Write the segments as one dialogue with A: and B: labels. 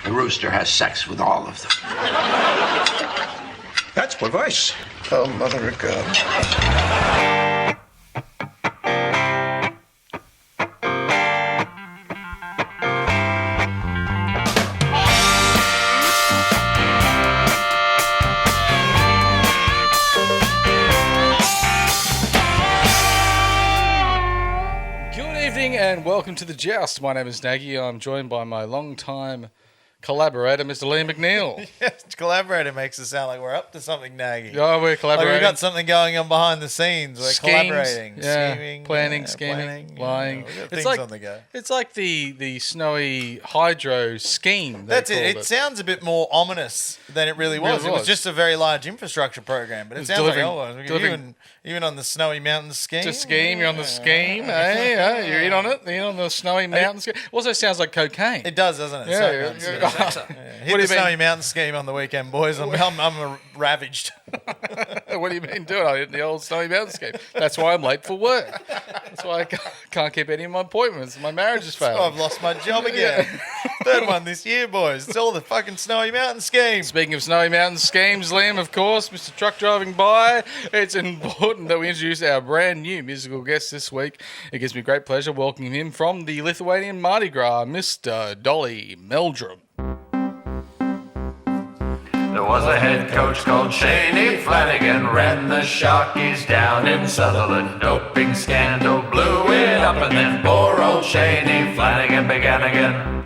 A: The rooster has sex with all of them.
B: That's perverse.
A: Oh, mother of God.
C: And welcome to the Joust. My name is Naggy. I'm joined by my long-time collaborator, Mr. Liam McNeil.
D: Yes, collaborator makes it sound like we're up to something, Naggy.
C: Oh, we're collaborating.
D: Like we've got something going on behind the scenes. We're collaborating, scheming,
C: planning, lying.
D: We've got things on the go.
C: It's like the snowy hydro scheme.
D: That's it. It sounds a bit more ominous than it really was. It was just a very large infrastructure program, but it sounds like even on the Snowy Mountains scheme.
C: Just scheme. You're on the scheme. Hey, you're in on it. You're in on the Snowy Mountains scheme. Also sounds like cocaine.
D: It does, doesn't it?
C: Yeah.
D: Hit the Snowy Mountain scheme on the weekend, boys. I'm ravaged.
C: What do you mean doing? I hit the old Snowy Mountain scheme. That's why I'm late for work. That's why I can't keep any of my appointments. My marriage is failing.
D: I've lost my job again. Third one this year, boys. It's all the fucking Snowy Mountain scheme.
C: Speaking of Snowy Mountain schemes, Liam, of course, Mr. Truck driving by, it's important that we introduce our brand new musical guest this week. It gives me great pleasure welcoming him from the Lithuanian Mardi Gras, Mr. Dolly Meldrum.
E: There was a head coach called Shaney Flanagan, ran the Sharkies down in Sutherland. Doping scandal blew it up, and then poor old Shaney Flanagan began again.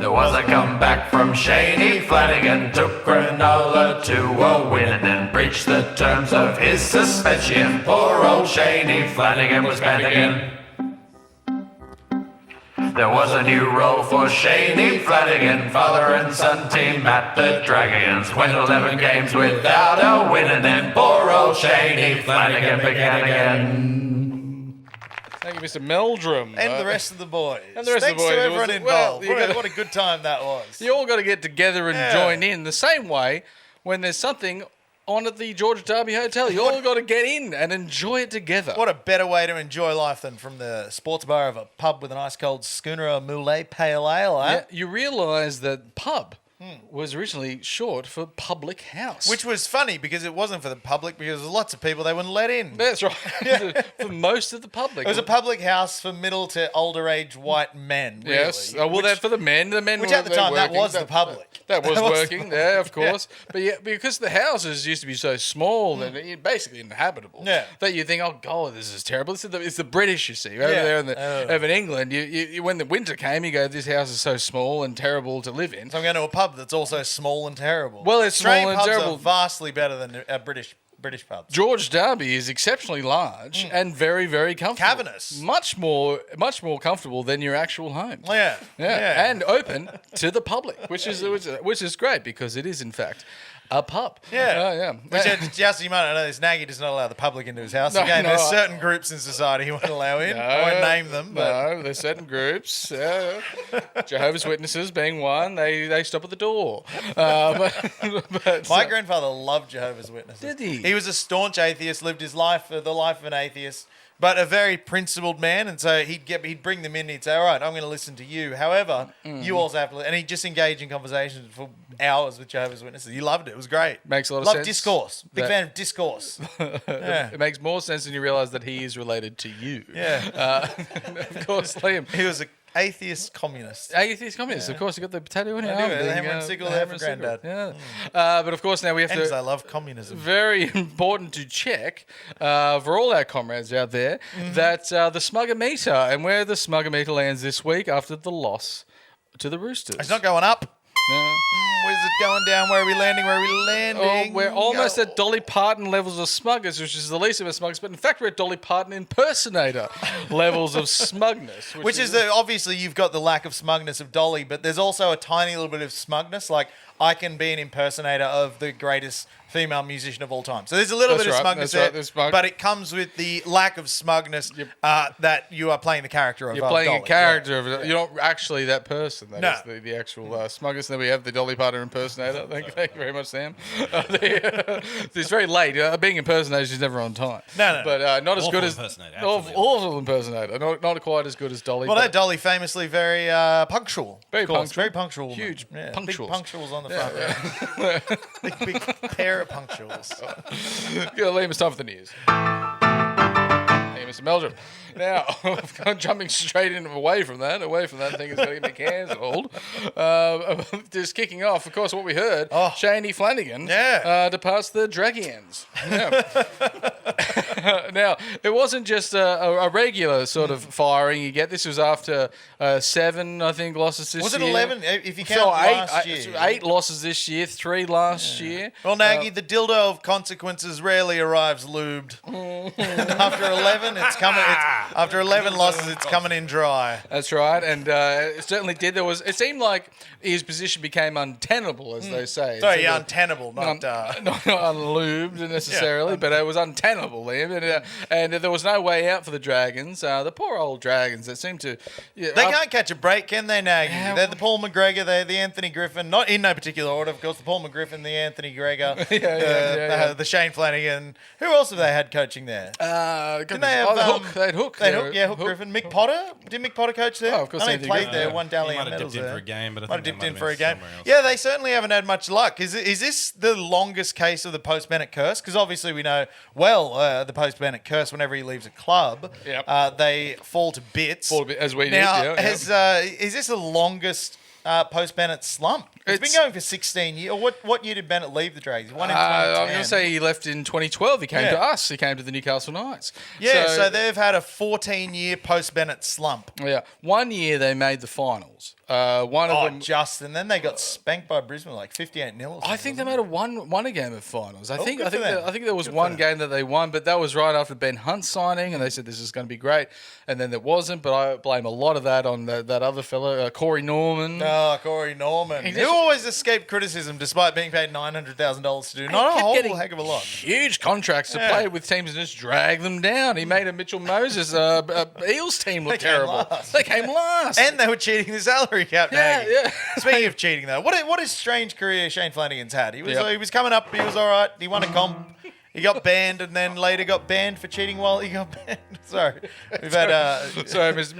E: There was a comeback from Shaney Flanagan, took Granola to a win, and then breached the terms of his suspension. Poor old Shaney Flanagan was banned again. There was a new role for Shaney Flanagan, father and son team at the Dragons. Went 11 games without a win, and then poor old Shaney Flanagan began again.
C: Thank you, Mr. Meldrum.
D: And the rest of the boys.
C: And the rest
D: Thanks
C: of the boys.
D: to everyone involved.
C: Well,
D: what a good time that was.
C: You all got to get together and join in the same way when there's something on at the George Derby Hotel. You all got to get in and enjoy it together.
D: What a better way to enjoy life than from the sports bar of a pub with an ice cold schooner or Moulet Pale Ale, eh?
C: Yeah, you realise that pub was originally short for public house.
D: Which was funny because it wasn't for the public because there's lots of people they wouldn't let in.
C: That's right. For most of the public.
D: It was a public house for middle to older age white men, really.
C: Yes. Oh, well, that for the men. The men
D: which
C: were,
D: at the time, that was the public.
C: That was working, yeah, of course. Yeah. But yeah, because the houses used to be so small and basically inhabitable that you think, oh, God, this is terrible. It's the British, you see. Over there over in England, you when the winter came, you go, this house is so small and terrible to live in.
D: So I'm going to a pub that's also small and terrible.
C: Well, it's
D: Australian
C: small and
D: pubs
C: terrible.
D: Are vastly better than British pubs.
C: George Derby is exceptionally large and very, very comfortable.
D: Cavernous.
C: Much more comfortable than your actual home.
D: Yeah.
C: And open to the public, which is great because it is in fact a pub.
D: Yeah. Which, just you might not know this, Naggy does not allow the public into his house. Again, there's certain groups in society he won't allow in. I won't name them. But.
C: No, there's certain groups. Jehovah's Witnesses being one, they stop at the door.
D: My grandfather loved Jehovah's Witnesses.
C: Did he?
D: He was a staunch atheist, lived his life, the life of an atheist. But a very principled man, and so he'd bring them in and he'd say, all right, I'm going to listen to you. However, you also have to listen. And he'd just engage in conversations for hours with Jehovah's Witnesses. He loved it. It was great.
C: Makes a lot of sense.
D: Loved discourse. Big fan of discourse.
C: It makes more sense when you realise that he is related to you.
D: Yeah.
C: Of course, Liam.
D: He was an atheist communist.
C: Atheist communist, of course. You got the potato in your arm.
D: The hammer and sickle there for Granddad.
C: Yeah. But of course, now we have
D: Because
C: to...
D: I love communism.
C: Very important to check for all our comrades out there that the Smugometer and where the Smugometer lands this week after the loss to the Roosters.
D: It's not going up.
C: No.
D: Where's it going down? Where are we landing?
C: Oh, we're almost at Dolly Parton levels of smugness, which is the least of our smugness. But in fact, we're at Dolly Parton impersonator levels of smugness.
D: Which is obviously you've got the lack of smugness of Dolly, but there's also a tiny little bit of smugness. Like, I can be an impersonator of the greatest female musician of all time. So there's a little bit of smugness there, but it comes with the lack of smugness that you are playing the character of.
C: You're playing
D: Dolly.
C: a character of it. You're not actually that person. That is the actual smugness. And then we have the Dolly Parton impersonator. Thank you very much, Sam. It's very late. Being impersonated is never on time.
D: No.
C: But not as
B: Awful
C: good as
B: impersonator,
C: awful impersonator. Not quite as good as Dolly.
D: Well, that Dolly famously very punctual.
C: Very punctual.
D: Very punctual.
C: Huge
D: Big
C: punctuals.
D: on the front. Big pair of punctuals.
C: Liam, it's time for the news. Hey, Mr. Meldrum. Now, jumping straight away from that thing is going to get me cancelled. Just kicking off, of course, what we heard, Shaney Flanagan departs the Dragians. Now, it wasn't just a regular sort of firing you get. This was after 7, I think, losses this year.
D: Was it 11? If you count last year.
C: 8 losses this year, 3 last year.
D: Well, Naggy, the dildo of consequences rarely arrives lubed. After 11, it's coming. After 11 losses, it's coming in dry.
C: That's right, and it certainly did. It seemed like his position became untenable, as they say.
D: Sorry, untenable, not
C: unlubed necessarily, but it was untenable, Liam, and there was no way out for the Dragons. The poor old Dragons that seemed to...
D: They can't catch a break, can they, Naggy? They're the Paul McGregor, they're the Anthony Griffin, not in no particular order, of course, the Paul McGriffin, the Anthony Gregor, the Shane Flanagan. Who else have they had coaching there?
C: Didn't they have Hook? They had Hook.
D: Hook Griffin. Mick Potter? Did Mick Potter coach there?
C: Oh, of course.
D: I know he played there, won Dally
B: He might have
D: medals
B: dipped in
D: there.
B: for a game, but I
D: Might
B: think
D: have dipped
B: that
D: in
B: might
D: for a
B: have been
D: game.
B: somewhere else.
D: Yeah, they certainly haven't had much luck. Is this the longest case of the post-Bennett curse? Because obviously we know, the post-Bennett curse, whenever he leaves a club, they fall to bits.
C: As we
D: now,
C: did,
D: is this the longest post-Bennett slump? It's been going for 16 years. Or what year did Bennett leave the Dragons? He won in 2010.
C: I'm going to say he left in 2012. He came to us. He came to the Newcastle Knights.
D: Yeah, so they've had a 14-year post-Bennett slump.
C: Yeah. 1 year they made the finals. One of them,
D: Just, and then they got spanked by Brisbane like 58-0.
C: I think they might have won a game of finals. I think
D: good for them.
C: there was one game that they won, but that was right after Ben Hunt signing, and they said this is going to be great, and then there wasn't. But I blame a lot of that on that other fella, Corey Norman.
D: Oh, Corey Norman. Who always escaped criticism despite being paid $900,000 to do not a whole heck of a lot.
C: Huge contracts to play with teams and just drag them down. He made a Mitchell Moses Eels team look terrible. They came last.
D: And they were cheating the salary cap.
C: Yeah.
D: Speaking of cheating, though, what a strange career Shane Flanagan's had. He was coming up. He was all right. He won a comp. He got banned and then later got banned for cheating while he got banned. Sorry. We've had...
C: Sorry, Ms.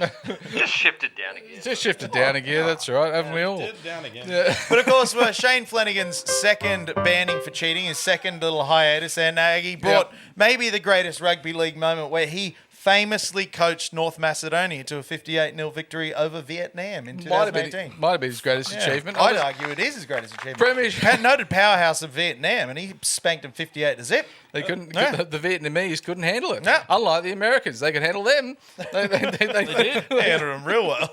F: Just shifted down again.
C: Just shifted down again, that's right, haven't we all?
B: Did down again.
C: Yeah.
D: But of course, Shane Flanagan's second banning for cheating, his second little hiatus there, Naggy brought maybe the greatest rugby league moment where he famously coached North Macedonia to a 58-0 victory over Vietnam in 2018.
C: Might have been his greatest achievement.
D: I'd argue it is his greatest achievement.
C: Premiership.
D: Noted powerhouse of Vietnam, and he spanked them 58-0
C: They couldn't. The Vietnamese couldn't handle it.
D: No.
C: Unlike the Americans, they could handle them. They did.
D: They handled them real well.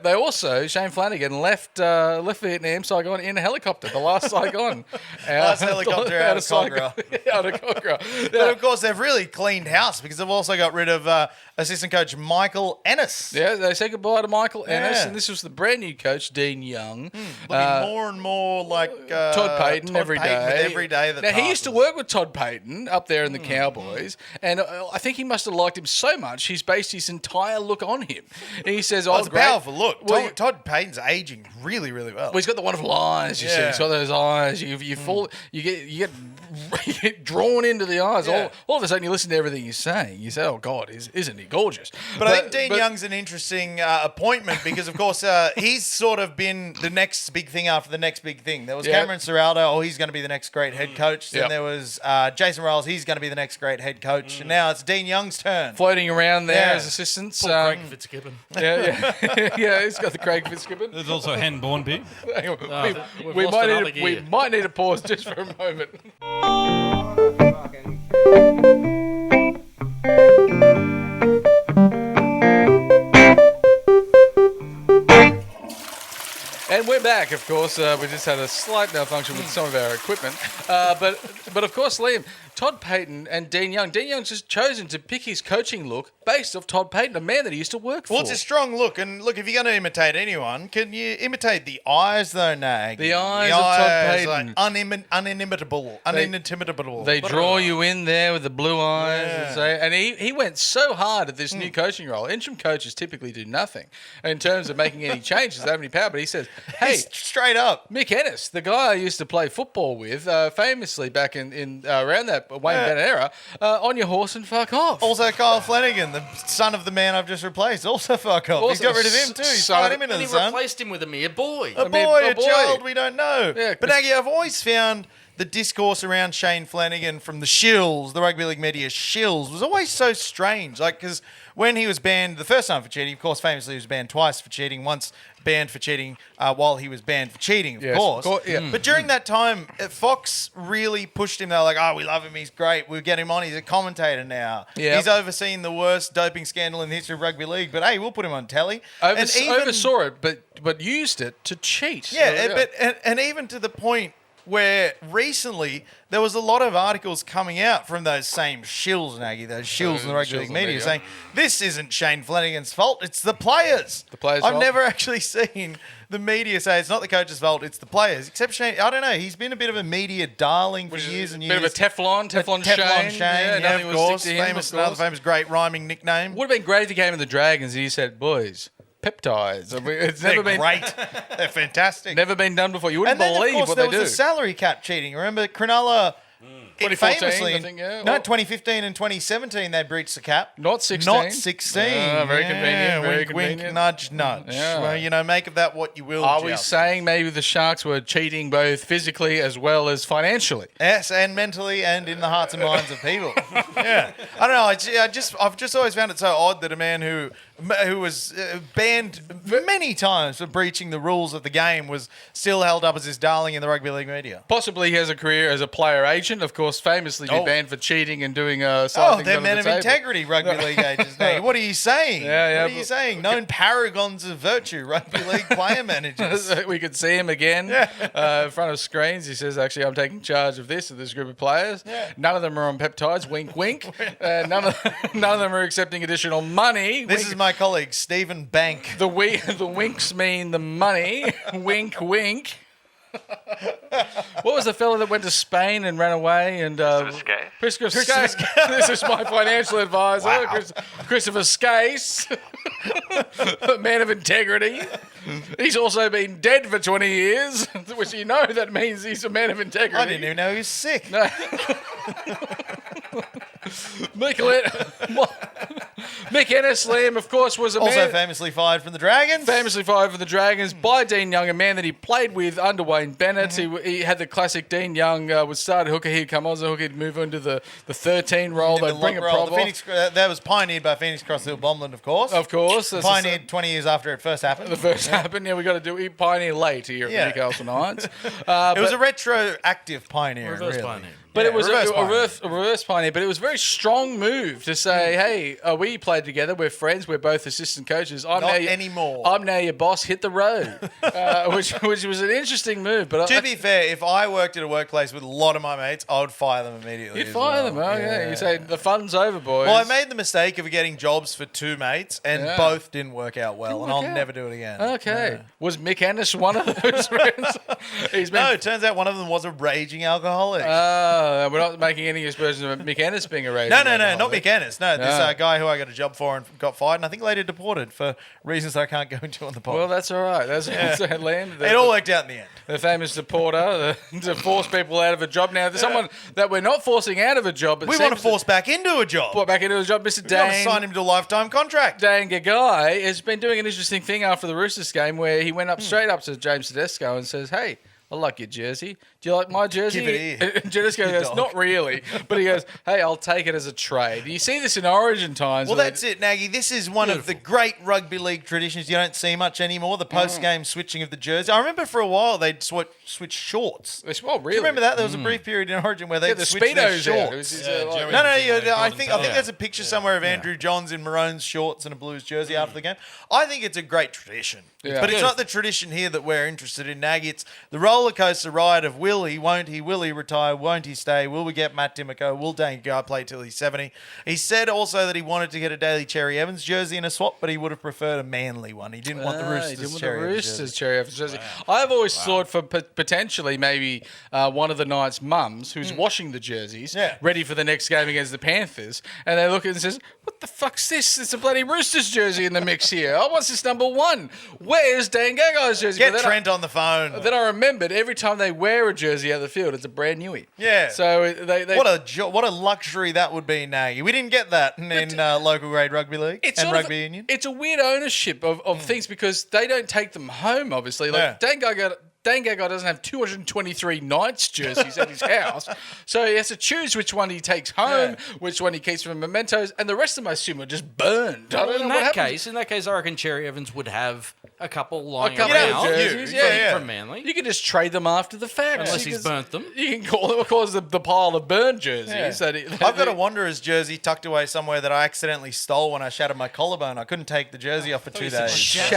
C: They also, Shane Flanagan left Vietnam, Saigon in a helicopter. The last Saigon.
D: Last helicopter out of Cogra.
C: Out of Cogra.
D: But of course, they've really cleaned house because they've also got rid of assistant coach Michael Ennis.
C: Yeah, they said goodbye to Michael Ennis, and this was the brand new coach, Dean Young.
D: Looking more and more like
C: Todd Payton every day.
D: Every day that
C: now,
D: passes.
C: he used to work with Todd Payton up there in the Cowboys, and I think he must have liked him so much, he's based his entire look on him. And he says,
D: it's a
C: great.
D: powerful look.
C: Well,
D: Todd Payton's aging really, really well.
C: Well, he's got the wonderful eyes. You see, he's got those eyes. You fall. You get drawn into the eyes.
D: Yeah.
C: All of a sudden, you listen to everything he's saying. You say, "Oh God, isn't he gorgeous?"
D: But I think Dean Young's an interesting appointment because, of course, he's sort of been the next big thing after the next big thing. There was Cameron Serraldo. He's going to be the next great head coach. Then there was Jason Riles. He's going to be the next great head coach. And now it's Dean Young's turn.
C: Floating around there as assistants.
F: Craig Fitzgibbon.
C: Yeah, he's got the Craig Fitzgibbon.
B: There's also Hen Bornby.
C: Hang on.
F: we've
C: we
F: lost
C: might
F: another
C: need
F: gear.
C: we might need to pause just for a moment. And we're back, of course. We just had a slight malfunction with some of our equipment. But of course, Liam, Todd Payton and Dean Young. Dean Young's just chosen to pick his coaching look based off Todd Payton, a man that he used to work for.
D: Well, it's a strong look. And look, if you're going to imitate anyone, can you imitate the eyes, though, Nag?
C: The eyes of Todd Payton.
D: Like unintimatable.
C: They draw you in there with the blue eyes. And he went so hard at this new coaching role. Interim coaches typically do nothing in terms of making any changes. They don't have any power. But he says, hey,
D: straight up.
C: Mick Ennis, the guy I used to play football with, famously back in around that Wayne Bennett era, on your horse and fuck off.
D: Also, Kyle Flanagan, the son of the man I've just replaced, also fuck off. He's got rid of him too. He's fired him into
F: And
D: the
F: he
D: sun.
F: replaced him with a mere boy.
D: A child, we don't know.
C: Yeah,
D: but Naggy, I've always found the discourse around Shane Flanagan from the shills, the rugby league media shills, was always so strange. Like, because when he was banned the first time for cheating, of course, famously he was banned twice for cheating, once banned for cheating while he was banned for cheating, of course. But during that time, Fox really pushed him. They were like, oh, we love him, he's great, we'll get him on, he's a commentator now. Yep. He's overseen the worst doping scandal in the history of rugby league, but hey, we'll put him on telly.
C: Oversaw it, but used it to cheat.
D: And even to the point where recently there was a lot of articles coming out from those same shills, Naggy, those shills in the rugby league media saying, this isn't Shane Flanagan's fault, it's the players. I've never actually seen the media say it's not the coach's fault, it's the players. Except Shane, I don't know, he's been a bit of a media darling for years and years.
C: Bit of a Teflon Shane.
D: Yeah, of course. Another famous great rhyming nickname.
C: Would have been great if he came in the Dragons and he said, boys, peptides. It's never been
D: great. They're fantastic.
C: Never been done before. You wouldn't believe what they do.
D: There was the salary cap cheating. Remember Cronulla?
C: 2014, I think, yeah.
D: No, 2015 and 2017 they breached the cap.
C: Not 16.
D: Not 16.
C: Very convenient. Very convenient.
D: Wink, nudge, nudge.
C: Yeah.
D: Well, make of that what you will.
C: Are we saying maybe the Sharks were cheating both physically as well as financially?
D: Yes, and mentally, and in the hearts and minds of people. Yeah, I don't know. I've just always found it so odd that a man who was banned many times for breaching the rules of the game was still held up as this darling in the rugby league media.
C: Possibly he has a career as a player agent, of course, famously be banned for cheating and doing things
D: they're men of integrity, rugby league agents. What are you saying? What are you saying? Known paragons of virtue, rugby league player managers.
C: We could see him again in front of screens. He says, actually, I'm taking charge of this group of players. Yeah. None of them are on peptides. Wink, wink. None of them are accepting additional money.
D: This is my colleague, Stephen Bank.
C: The winks mean the money. Wink, wink. What was the fella that went to Spain and ran away? And Christopher Skase. This is my financial advisor, wow. Christopher Skase, a man of integrity. He's also been dead for 20 years, which you know that means he's a man of integrity.
D: I didn't even know he was sick.
C: No. Mick Ennis, Liam, of course, was
D: also famously fired from the Dragons.
C: By Dean Young, a man that he played with under Wayne Bennett. Mm-hmm. He had the classic Dean Young would start hooker, he'd come on as a hooker, he'd move into the 13 role, they'd bring a prop off.
D: That was pioneered by Phoenix Cross Hill Bomberland, of course.
C: Of course.
D: Pioneered 20 years after it first happened.
C: We got to do it. He pioneered late here at Newcastle Knights.
D: It was a retroactive pioneer,
C: pioneer. But it was a reverse pioneer. But it was a very strong move to say, hey, we played together. We're friends. We're both assistant coaches.
D: Not anymore.
C: I'm now your boss. Hit the road. which was an interesting move. But
D: to be fair, if I worked at a workplace with a lot of my mates, I would fire them immediately.
C: You'd fire them. Oh, yeah. You say, the fun's over, boys.
D: Well, I made the mistake of getting jobs for two mates, and both didn't work out well, and I'll never do it again.
C: Okay. Yeah. Was Mick Ennis one of those friends?
D: No, it turns out one of them was a raging alcoholic.
C: We're not making any aspersions of Mick Ennis being a raging alcoholic.
D: Not Mick Ennis. No, this guy who I got a job for and got fired, and I think later deported for reasons I can't go into on the pod.
C: Well, that's all right. That's Liam.
D: It all worked out in the end.
C: The famous deporter to force people out of a job. Now, there's someone that we're not forcing out of a job. But
D: we want to force back into a job.
C: Back into a job, Mr. Dane.
D: We want to sign him to a lifetime contract.
C: Dane Gagai has been doing an interesting thing after the Roosters game where he went up straight up to James Tedesco and says, hey, I like your jersey. Do you like my jersey?
D: Give it here.
C: And Tedesco goes, not really. But he goes, hey, I'll take it as a trade. You see this in Origin times.
D: Well, that's it, Naggy. This is one of the great rugby league traditions you don't see much anymore, the post-game switching of the jersey. I remember for a while they'd switch shorts.
C: Oh, really?
D: Do you remember that? There was a brief period in Origin where they'd switch their shorts. I think there's a picture somewhere of Andrew Johns in maroon shorts and a Blues jersey after the game. I think it's a great tradition. Yeah. But it's not the tradition here that we're interested in, Naggy. It's the role roller coaster ride of will he, won't he, will he retire, won't he stay, will we get Matt Timoko, will Dane Gagai play till he's 70? He said also that he wanted to get a Daly Cherry Evans jersey in a swap, but he would have preferred a Manly one. He didn't want the Roosters Cherry Evans jersey.
C: I've always thought for potentially maybe one of the Knights' mums who's washing the jerseys, ready for the next game against the Panthers, and they look at it and says, "What the fuck's this? It's a bloody Roosters jersey in the mix here. Oh, what's this number 1? Where's Dan Gagai's jersey?"
D: Get Trent on the phone.
C: Then I remembered every time they wear a jersey out of the field, it's a brand newie.
D: Yeah.
C: So they
D: what a luxury that would be, Nagy. We didn't get that in local grade rugby league and rugby union.
C: It's a weird ownership of things because they don't take them home, obviously. Like Dan Gagai doesn't have 223 Knights jerseys at his house, so he has to choose which one he takes home, which one he keeps for mementos, and the rest of them, I assume, are just burned.
B: Well, in that case, I reckon Cherry Evans would have a couple lying
C: couple
B: around
C: jerseys,
B: from Manly.
C: You can just trade them after the fact.
B: Unless he's burnt them.
C: You can call them, of course, the pile of burned jerseys.
D: I've got a Wanderers jersey tucked away somewhere that I accidentally stole when I shattered my collarbone. I couldn't take the jersey off for 2 days. I shit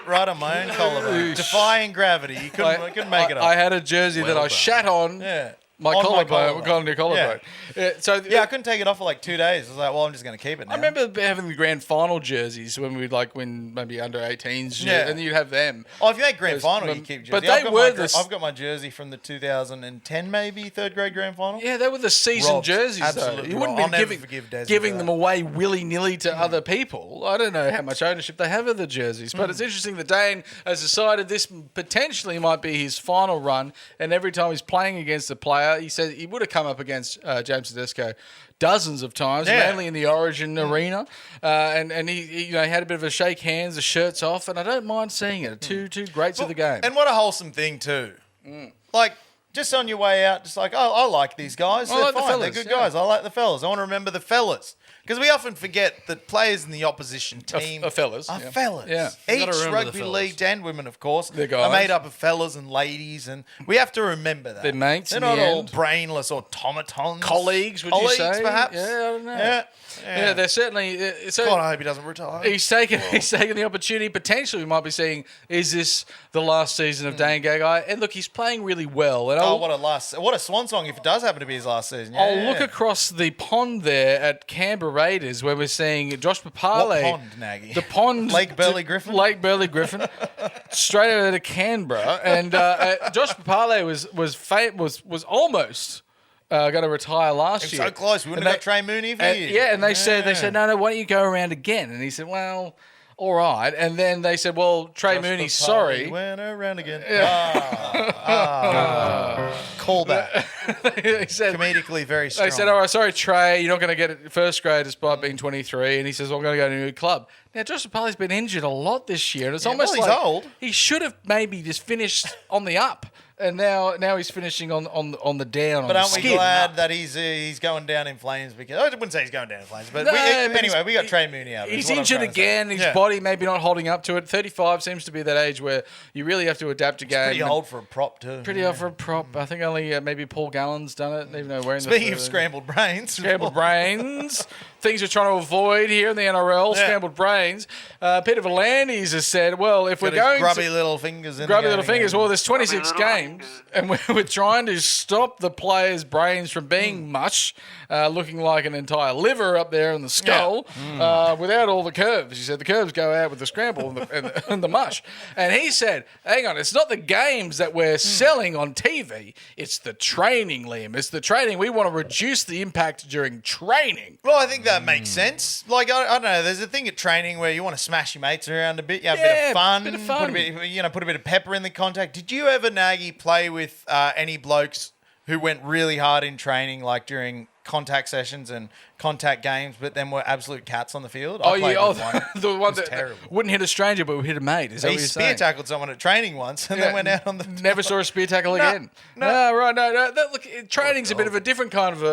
D: right on my own collarbone. Defying gravity. You couldn't make it up.
C: I had a jersey that I shat on. My collarbone. I
D: couldn't take it off for like 2 days. I was like, well, I'm just going to keep it now.
C: I remember having the grand final jerseys when we'd win maybe under 18s, and you'd have them.
D: Oh, if you make grand final, you keep jersey.
C: But
D: I've got my jersey from the 2010 maybe third grade grand final.
C: Yeah, they were the season jerseys.
D: Absolutely,
C: you wouldn't be giving them away willy nilly to other people. I don't know how much ownership they have of the jerseys, but it's interesting that Dane has decided this potentially might be his final run, and every time he's playing against a player. He said he would have come up against James Tedesco dozens of times, mainly in the Origin arena, and he had a bit of a shake hands, the shirts off, and I don't mind seeing it. Two greats of the game.
D: And what a wholesome thing too. Like, just on your way out, just like, oh, I like these guys. They're fine. They're good guys. I like the fellas. I want to remember the fellas. Because we often forget that players in the opposition team
C: are fellas.
D: Fellas.
C: Yeah.
D: Each rugby league and women, of course, are made up of fellas and ladies, and we have to remember that.
C: They're mates.
D: They're not all brainless automatons.
C: Colleagues, would you say?
D: Perhaps?
C: Yeah, I don't know. Yeah, they're certainly.
D: God, I hope he doesn't retire.
C: He's taken the opportunity. Potentially, we might be seeing, is this the last season of Dane Gagai? And look, he's playing really well. And
D: what a swan song if it does happen to be his last season.
C: Look across the pond there at Canberra Raiders, where we're seeing Josh Papale.
D: What pond, Nagy?
C: The pond.
D: Lake Burley Griffin.
C: Straight over to Canberra, and Josh Papale was almost. Going to retire last year.
D: So close. We wouldn't have got Trey Mooney for you.
C: And they said, no, why don't you go around again? And he said, well, all right. And then they said, well, Trey Mooney's sorry.
D: Went around again. Call back.
C: They said,
D: comedically very strong.
C: They said, all right, sorry, Trey, you're not going to get it first grade despite being 23. And he says, well, I'm going to go to a new club. Now, Josh Papale's been injured a lot this year. And it's almost
D: he's
C: like
D: old.
C: He should have maybe just finished on the up. And now he's finishing on the down.
D: But aren't we glad that he's going down in flames? Because I wouldn't say he's going down in flames, but we got Trey Mooney out.
C: He's injured again. His body maybe not holding up to it. 35 seems to be that age where you really have to adapt to game.
D: Pretty old for a prop too.
C: Pretty old for a prop. I think only maybe Paul Gallen's done it. Even though wearing
D: Speaking of scrambled brains,
C: things we're trying to avoid here in the NRL. Scrambled brains. Peter Volandis has said, well, if we're going
D: grubby little fingers,
C: well, there's 26 games. And we're trying to stop the players' brains from being mush, looking like an entire liver up there in the skull, without all the curves. He said the curves go out with the scramble and the mush. And he said, hang on, it's not the games that we're selling on TV, it's the training, Liam. It's the training. We want to reduce the impact during training.
D: Well, I think that makes sense. Like, I don't know, there's a thing at training where you want to smash your mates around a bit, you have a bit of fun. Put a bit of pepper in the contact. Did you ever, Nagy, play with any blokes who went really hard in training, like during contact sessions and contact games, but then were absolute cats on the field?
C: The one that terrible. Wouldn't hit a stranger but would hit a mate. Is that what you're saying?
D: He spear tackled someone at training once and then went out on the...
C: Never saw a spear tackle again. No. Look, training's a bit of a different kind of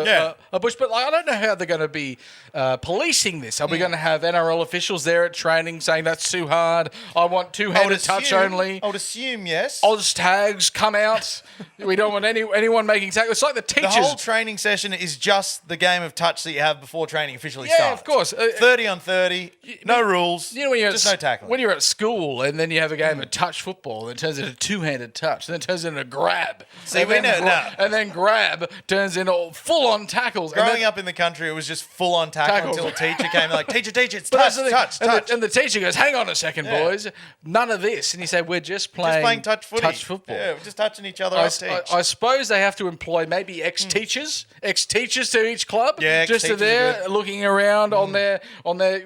C: a bush, but I don't know how they're going to be policing this. Are we going to have NRL officials there at training saying that's too hard? I want two-handed touch only.
D: I would assume, yes.
C: Oz tags come out. We don't want anyone making tackles. It's like the teachers.
D: The whole training session is just just the game of touch that you have before training officially
C: Yeah,
D: starts.
C: of course.
D: 30 on 30, no rules,
C: You know, when you're
D: just
C: at,
D: no tackling.
C: When you're at school and then you have a game of touch football, and it turns into two-handed touch, then it turns into grab.
D: See,
C: and
D: we
C: then
D: know now.
C: And then grab turns into full-on tackles. And
D: Growing
C: then-
D: up in the country, it was just full on tackle
C: Tackles.
D: until a teacher came and like, teacher, it's
C: But
D: touch,
C: that's the thing.
D: touch,
C: and
D: touch.
C: The, and the teacher goes, hang on a second,
D: Yeah.
C: boys. None of this. And he said, we're just
D: Just playing touch footy.
C: touch football.
D: Yeah, we're just touching each other
C: I,
D: up teach.
C: I suppose they have to employ maybe ex-teachers to each club.
D: Yeah,
C: just
D: ex-teachers
C: to
D: are
C: there
D: good.
C: looking around on their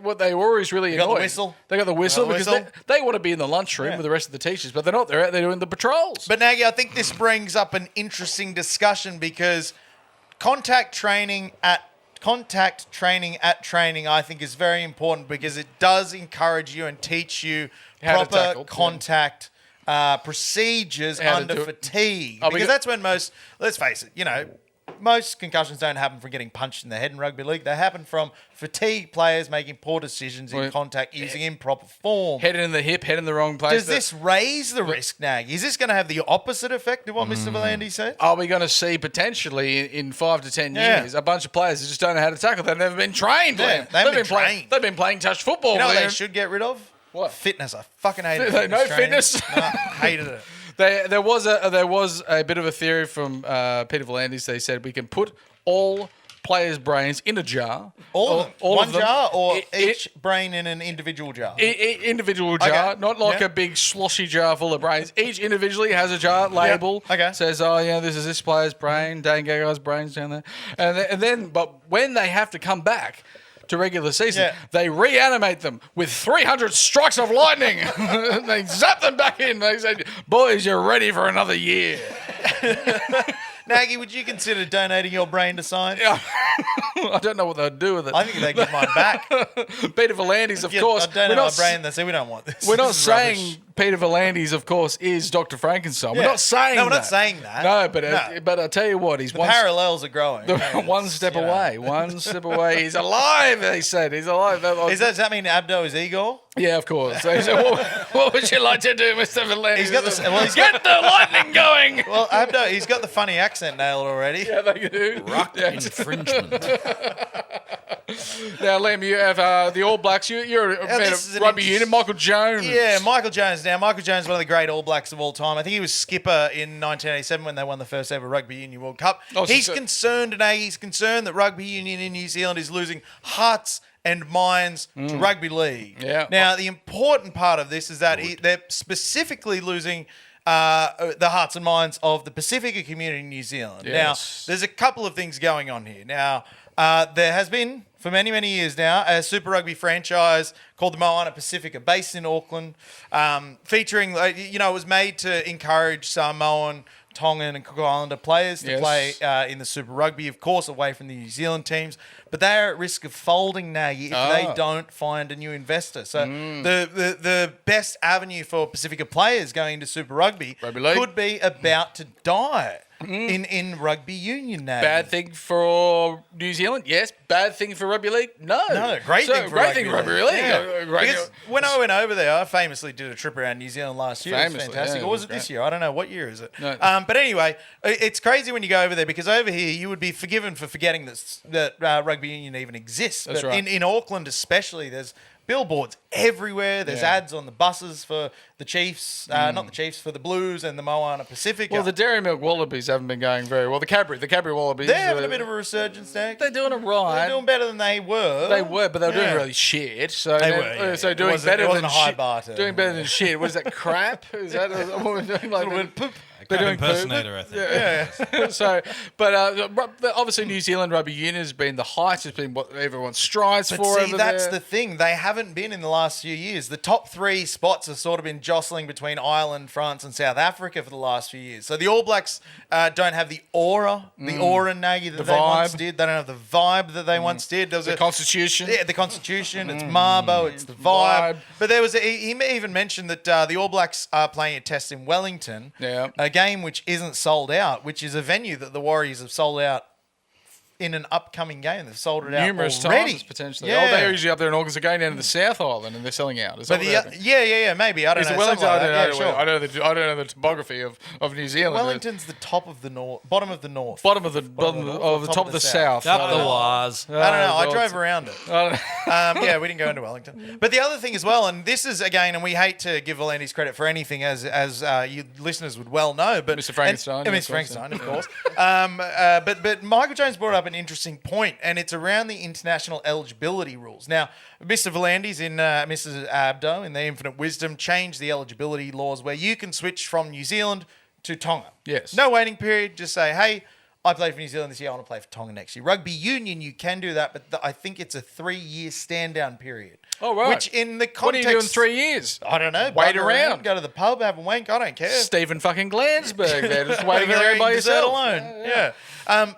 C: what they were always really
D: got the
C: annoying.
D: whistle.
C: They got the whistle
D: Got the
C: because
D: whistle.
C: they want to be in the lunchroom with the rest of the teachers, but they're not. They're out there doing the patrols.
D: But Naggy, I think this brings up an interesting discussion because contact training at training, I think, is very important because it does encourage you and teach you
C: How to
D: proper
C: tackle, yeah.
D: contact procedures
C: How to
D: under
C: do it.
D: fatigue.
C: Oh,
D: Because
C: because-
D: that's when let's face it, most concussions don't happen from getting punched in the head in rugby league. They happen from fatigued players making poor decisions in
C: Well,
D: contact using improper form.
C: Head in the hip, head in the wrong place.
D: Does this raise the risk, Naggy? Is this going to have the opposite effect of what Mr. Volandy said?
C: Are we going to see potentially in 5 to 10
D: Yeah.
C: years a bunch of players who just don't know how to tackle? They've never been trained.
D: Yeah,
C: Liam.
D: they haven't been
C: playing.
D: trained.
C: They've been playing touch football.
D: You know what they
C: Liam.
D: should get rid of?
C: What?
D: Fitness. I fucking hated
C: No
D: fitness. training.
C: fitness?
D: No, hated it.
C: There was a bit of a theory from Peter Volandis. They said we can put all players' brains in a jar.
D: All of them.
C: all
D: One
C: of them.
D: jar or
C: I-
D: each brain in an individual jar?
C: Individual jar,
D: Okay.
C: not like
D: Yeah.
C: a big sloshy jar full of brains. Each individually has a jar label.
D: Okay.
C: Says, oh yeah, this is this player's brain. Dane Gagai's brain's down there. And then, but when they have to come back to regular season,
D: Yeah.
C: they reanimate them with 300 strikes of lightning. They zap them back in. They say, boys, you're ready for another year.
D: Naggy, would you consider donating your brain to science?
C: I don't know what they'll do with it.
D: I think they give mine back.
C: Peter Volandis, of
D: Yeah,
C: course.
D: I donate
C: we're
D: my
C: not
D: brain. They say we don't want this.
C: We're not
D: This is
C: saying
D: rubbish.
C: Peter Volandis, of course, is Dr. Frankenstein. We're
D: Yeah.
C: not saying
D: No,
C: that.
D: we're not saying that.
C: No, but
D: No.
C: but I tell you what, he's
D: The parallels are growing.
C: one step
D: you know.
C: away. One step away. He's alive. They said he's alive.
D: Does that mean Abdo is Igor?
C: Yeah, of course. So he said, what would you like to do, Mr. Volandis?
D: He's got the- well, he's
C: Get the lightning going.
D: Well, Abdo, he's got the funny accent nailed already.
C: Yeah, they do. Yeah.
B: Infringement.
C: Now, Liam, you have the All Blacks. You're a man
D: this is
C: of
D: an
C: rugby
D: interest-
C: union. Michael Jones.
D: Yeah, Michael Jones. Now, Michael Jones is one of the great All Blacks of all time. I think he was skipper in 1987 when they won the first ever Rugby Union World Cup.
C: Oh, so-
D: He's
C: so-
D: concerned today. He's concerned that rugby union in New Zealand is losing hearts and minds to rugby league.
C: Yeah.
D: Now, the important part of this is that they're specifically losing the hearts and minds of the Pacifica community in New Zealand.
C: Yes.
D: Now, there's a couple of things going on here. Now, there has been, for many, many years now, a Super Rugby franchise called the Moana Pacifica, based in Auckland, featuring, it was made to encourage Samoan, Tongan and Cook Islander players to
C: Yes.
D: play in the Super Rugby, of course, away from the New Zealand teams. But they are at risk of folding, Naggy, if they don't find a new investor. So the best avenue for Pacifica players going into Super Rugby
C: League.
D: could be about to die in rugby union, Naggy.
C: Bad thing for New Zealand? Yes. Bad thing for rugby league? No.
D: No, great thing for
C: great
D: rugby
C: thing for rugby
D: league.
C: league.
D: Yeah.
C: Great-
D: Because when I went over there, I famously did a trip around New Zealand last year. It was
C: Famously,
D: fantastic.
C: yeah,
D: Or
C: it
D: was
C: was
D: it this
C: great.
D: year? I don't know. What year is it?
C: No.
D: But anyway, it's crazy when you go over there because over here you would be forgiven for forgetting that rugby union even exists.
C: That's
D: but
C: right.
D: in Auckland especially, there's billboards everywhere. There's
C: Yeah.
D: ads on the buses for the Chiefs, not the Chiefs, for the Blues and the Moana Pacifica.
C: Well, the Dairy Milk Wallabies haven't been going very well. The Cadbury Wallabies.
D: they're having a bit of a resurgence, Nag.
C: They're doing it right.
D: They're doing better than they were.
C: They were, but they were doing
D: Yeah.
C: really shit. So
D: They
C: then-
D: were, yeah,
C: so
D: yeah.
C: doing
D: It wasn't-
C: better
D: it wasn't
C: than
D: a high
C: shit.
D: bar to-
C: Doing better than shit. What is that crap? Is that what we're doing? Like
D: Poop.
C: they're
G: Crap
C: doing poop?
G: impersonator, I think.
C: Yeah. So, but obviously New Zealand rugby union has been the height. Has been what everyone strives
D: But
C: for.
D: see,
C: over
D: that's
C: there.
D: the thing. They haven't been in the last few years. The top three spots have sort of been jostling between Ireland, France, and South Africa for the last few years. So the All Blacks don't have the aura, Naggy, that
C: The
D: they once
C: vibe.
D: did. They don't have the vibe that they once did. There was
C: the Constitution.
D: yeah, the Constitution. It's Marbo. It's the vibe.
C: vibe.
D: But there was he even mentioned that the All Blacks are playing a test in Wellington.
C: Yeah.
D: A game which isn't sold out, which is a venue that the Warriors have sold out in an upcoming game. They've sold it out
C: Numerous
D: already.
C: times, potentially.
D: Yeah.
C: Oh, they're usually up there in August. They're going down to the South Island and they're selling out. Is that
D: But
C: what happened?
D: maybe. I don't
C: Is
D: know.
C: it Wellington?
D: something like that.
C: I
D: Yeah, sure.
C: don't know the topography of New Zealand.
D: Wellington's the top of the north, bottom of the north.
C: Bottom of the top of the south.
B: Up the waz.
D: I don't know. I
C: well,
D: drove around it. Yeah, we didn't go into Wellington. But the other thing as well, and this is again, and we hate to give Volandis credit for anything, as you listeners would well know, but
C: Mr. Frankenstein,
D: and
C: yeah,
D: Mr. Frankenstein, of course. But Michael Jones brought up an interesting point, and it's around the international eligibility rules. Now, Mr. Volandis in Mrs. Abdo in the Infinite Wisdom changed the eligibility laws where you can switch from New Zealand to Tonga.
C: Yes.
D: No waiting period. Just say, hey, I played for New Zealand this year. I want to play for Tonga next year. Rugby union, you can do that, but I think it's a 3-year stand-down period.
C: Oh, right.
D: Which in the
C: What
D: context...
C: are you doing 3 years?
D: I don't know.
C: Wait
D: bugger
C: around.
D: Go to the pub, have a wank. I don't care.
C: Stephen fucking Glansberg there, just waiting
D: Over there
C: around by
D: eating dessert
C: yourself.
D: alone. Yeah.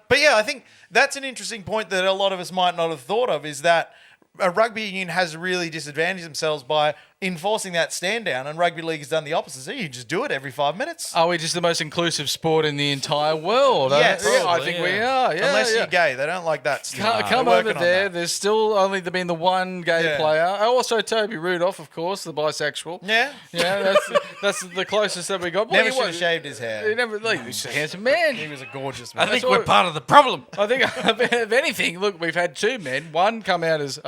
D: But yeah, I think that's an interesting point that a lot of us might not have thought of, is that a rugby union has really disadvantaged themselves by enforcing that stand down, and rugby league has done the opposite. So you just do it every 5 minutes.
C: Are we just the most inclusive sport in the entire world?
D: Yes.
C: I
B: Probably,
C: think
B: yeah.
C: we are. Yeah,
D: Unless
C: yeah.
D: you're gay, they don't like that. Still.
C: Come
D: They're
C: over
D: working on
C: there.
D: that.
C: There's still only been the one gay
D: Yeah.
C: player. Also, Toby Rudolph, of course, the bisexual.
D: Yeah.
C: Yeah, that's the closest that we got. Well,
D: Never
C: he
D: should have
C: was-
D: shaved his
C: He
D: hair.
C: never. Like, he's a handsome man.
D: He was a gorgeous
B: I
D: man.
B: think
C: what-
B: we're part of the problem.
C: I think, if anything, look, we've had two men. One come out as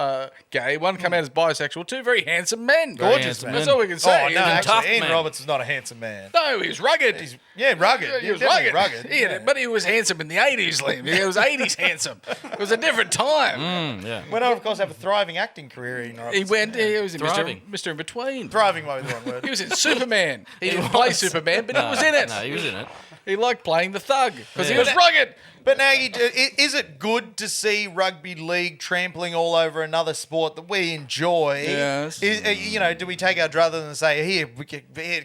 C: gay, one come out as bisexual. Two very handsome men.
D: Gorgeous
B: handsome
D: man.
C: That's all we can say.
D: Oh, no, actually,
B: tough
D: Ian
B: man.
D: Roberts is not a handsome man.
C: No, he was rugged.
D: Rugged.
C: He was
D: Definitely
C: rugged.
D: Yeah.
C: But he was handsome in the 80s, Liam. He was 80s handsome. It was a different time.
B: Yeah.
D: Went on, of course, have a thriving acting career. Ian Roberts.
C: He was in
B: Thriving.
C: Mr. In Between.
D: Thriving might be the wrong word.
C: He was in Superman. He didn't play Superman, but he was in it.
B: No, he was in it.
C: He liked playing the thug because he
B: Yeah.
C: was rugged.
D: But now, is it good to see rugby league trampling all over another sport that we enjoy?
C: Yes.
D: Do we take our druthers and say, here,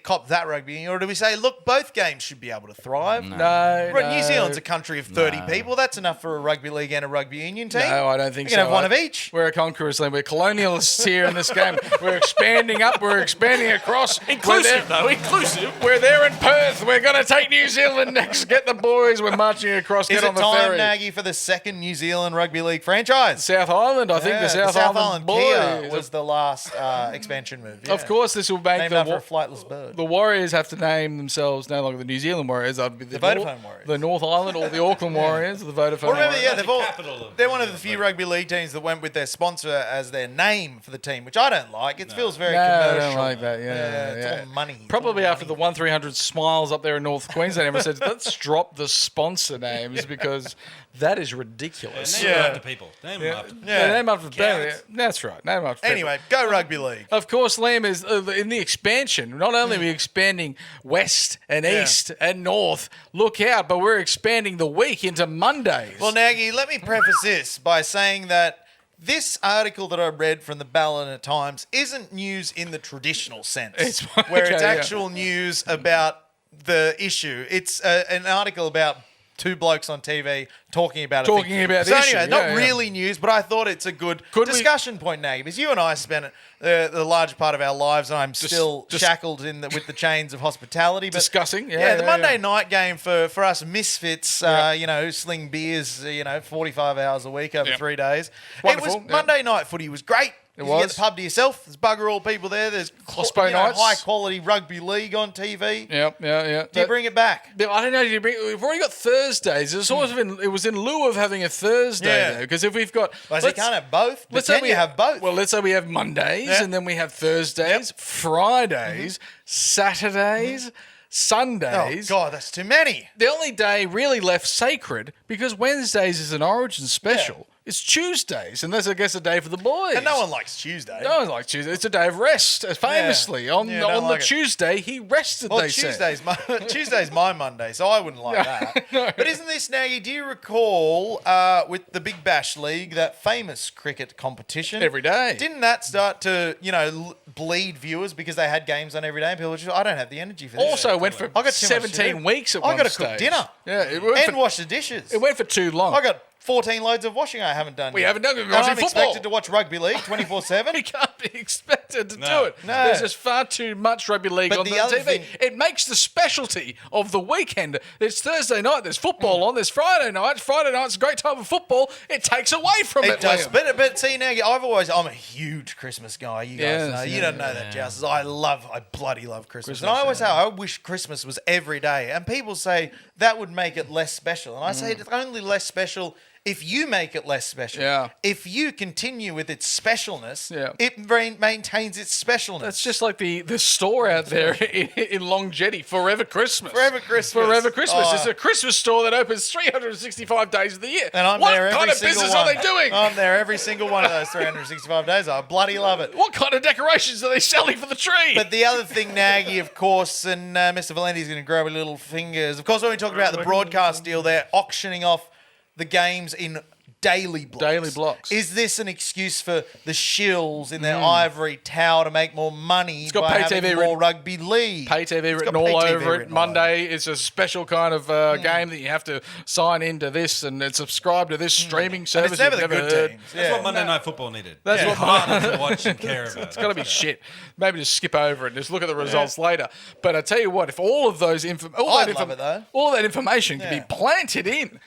D: cop that rugby, or do we say, look, both games should be able to thrive?
C: No,
D: Right, New
C: no.
D: Zealand's a country of 30 people. That's enough for a rugby league and a rugby union team.
C: No, I don't think
D: You
C: so.
D: can have one of each.
C: We're a conquerors, Liam. We're colonialists here in this game. We're expanding up. We're expanding across.
B: Inclusive, though. Inclusive.
C: We're there in Perth. We're going to take New Zealand next. Get the boys. We're marching across.
D: Is
C: Get
D: it
C: on the
D: time,
C: ferry.
D: Nagy, for the second New Zealand rugby league franchise?
C: South Island. I think
D: Yeah,
C: the South Island
D: Kia
C: boys.
D: was the last expansion move. Yeah.
C: Of course, this will make
D: Named
C: the
D: after a flightless bird.
C: the Warriors have to name themselves no longer the New Zealand Warriors. That'd be the
D: Vodafone Warriors.
C: the North Island or the Auckland Warriors, or the Vodafone
D: Well, remember,
C: Warriors.
D: they're one of the few rugby league teams that went with their sponsor as their name for the team, which I don't like. It feels very
C: No, I
D: commercial.
C: don't like that. Yeah,
D: It's all money. It's
C: Probably
D: all
C: after the
D: money.
C: 1300 Smiles up there in North Queensland, everyone said, let's drop the sponsor names because that is ridiculous.
F: Name them after people. Name them after.
C: Yeah, name after
F: Counts.
C: That's right. Name after people.
D: Anyway, go rugby league.
C: Of course, Liam is in the expansion. Not only are we expanding west and east and north, look out, but we're expanding the week into Mondays.
D: Well, Nagy, let me preface this by saying that this article that I read from the Ballina Times isn't news in the traditional sense,
C: It's-
D: where it's
C: okay, yeah.
D: actual news about the issue. It's an article about two blokes on TV talking about
C: Talking
D: thing.
C: about
D: so
C: the
D: anyway,
C: issue,
D: not
C: yeah, yeah.
D: really news, but I thought it's a good
C: Could we-
D: discussion point, Nagy, because you and I spent the large part of our lives, and I'm still shackled with the chains of hospitality. But
C: Discussing,
D: the
C: yeah,
D: Monday
C: yeah.
D: night game for us misfits, who sling beers, 45 hours a week over
C: Yep.
D: 3 days.
C: Wonderful,
D: It
C: yeah.
D: was Monday night footy was great. You
C: was.
D: get the pub to yourself. There's bugger all people there. There's
C: Hospo nights.
D: high quality rugby league on TV.
C: yeah.
D: Do you bring it back?
C: I don't know. We've already got Thursdays. It's sort of it was in lieu of having a Thursday
D: Yeah.
C: though, because if we've got,
D: Well, so you can't have both. But
C: let's say
D: can you have both?
C: Well, let's say we have Mondays
D: Yeah.
C: and then we have Thursdays, Fridays, Saturdays,
D: oh,
C: Sundays.
D: God, that's too many.
C: The only day really left sacred because Wednesdays is an Origin special. It's Tuesdays, and that's I guess a day for the boys.
D: And no one likes Tuesday.
C: No one likes Tuesday. It's a day of rest. Famously, on
D: Yeah, don't
C: the
D: like it.
C: Tuesday he rested.
D: Well,
C: they said.
D: Tuesday's my Monday, so I wouldn't like that. But isn't this, Nagy, do you recall with the Big Bash League, that famous cricket competition?
C: Every day.
D: Didn't that start to, bleed viewers because they had games on every day? And people were just, I don't have the energy for this.
C: Also went for
D: I got too much to
C: 17
D: do.
C: weeks at
D: I
C: one
D: got to
C: stage.
D: cook dinner
C: Yeah, it went,
D: and wash the dishes.
C: it went for too long.
D: I got 14 loads of washing I haven't done.
C: We
D: yet.
C: haven't done it.
D: And
C: We're watching
D: I'm
C: football.
D: expected to watch rugby league 24/7.
C: We can't be expected to do it.
D: No.
C: There's just far too much rugby league
D: But
C: on
D: the
C: the
D: other
C: TV.
D: thing-
C: It makes the specialty of the weekend. It's Thursday night, there's football on, there's Friday night. Friday night's a great time for football. It takes away from it.
D: It does,
C: Liam.
D: but see now, I'm a huge Christmas guy. You guys know. You don't know that, Joust. I bloody love Christmas. And I always say, I wish Christmas was every day. And people say that would make it less special. And I say it's only less special if you make it less special.
C: Yeah.
D: If you continue with its specialness,
C: Yeah.
D: it maintains its specialness.
C: That's just like the store out there in Long Jetty, Forever Christmas.
D: Forever Christmas.
C: Forever Christmas.
D: Oh.
C: It's a Christmas store that opens 365 days of the year.
D: And I'm
C: what
D: there every
C: kind of
D: single
C: business
D: one.
C: are they doing?
D: I'm there every single one of those 365 days. I bloody love it.
C: What kind of decorations are they selling for the tree?
D: But the other thing, Naggy, of course, and Mr. Valenti's going to grow with little fingers. Of course, when we talk about the broadcast deal, they're auctioning off the games in daily blocks.
C: Daily blocks.
D: Is this an excuse for the shills in their ivory tower to make more money
C: got
D: by
C: pay
D: having
C: TV
D: more
C: written-
D: rugby league?
C: Pay TV
D: It's
C: written
D: got
C: all
D: pay TV
C: over it.
D: written all
C: Monday is a special kind of game that you have to sign into this and subscribe to this streaming
D: And
C: service.
D: it's never the
C: you've
D: good
C: heard.
D: teams.
G: That's
D: Yeah.
G: what Monday Night Football needed.
C: That's what
G: harder to watch and care about.
C: It's got to be shit. Maybe just skip over it and just look at the results later. But I tell you what, if all of those
D: I'd love it, though.
C: all that information can be planted in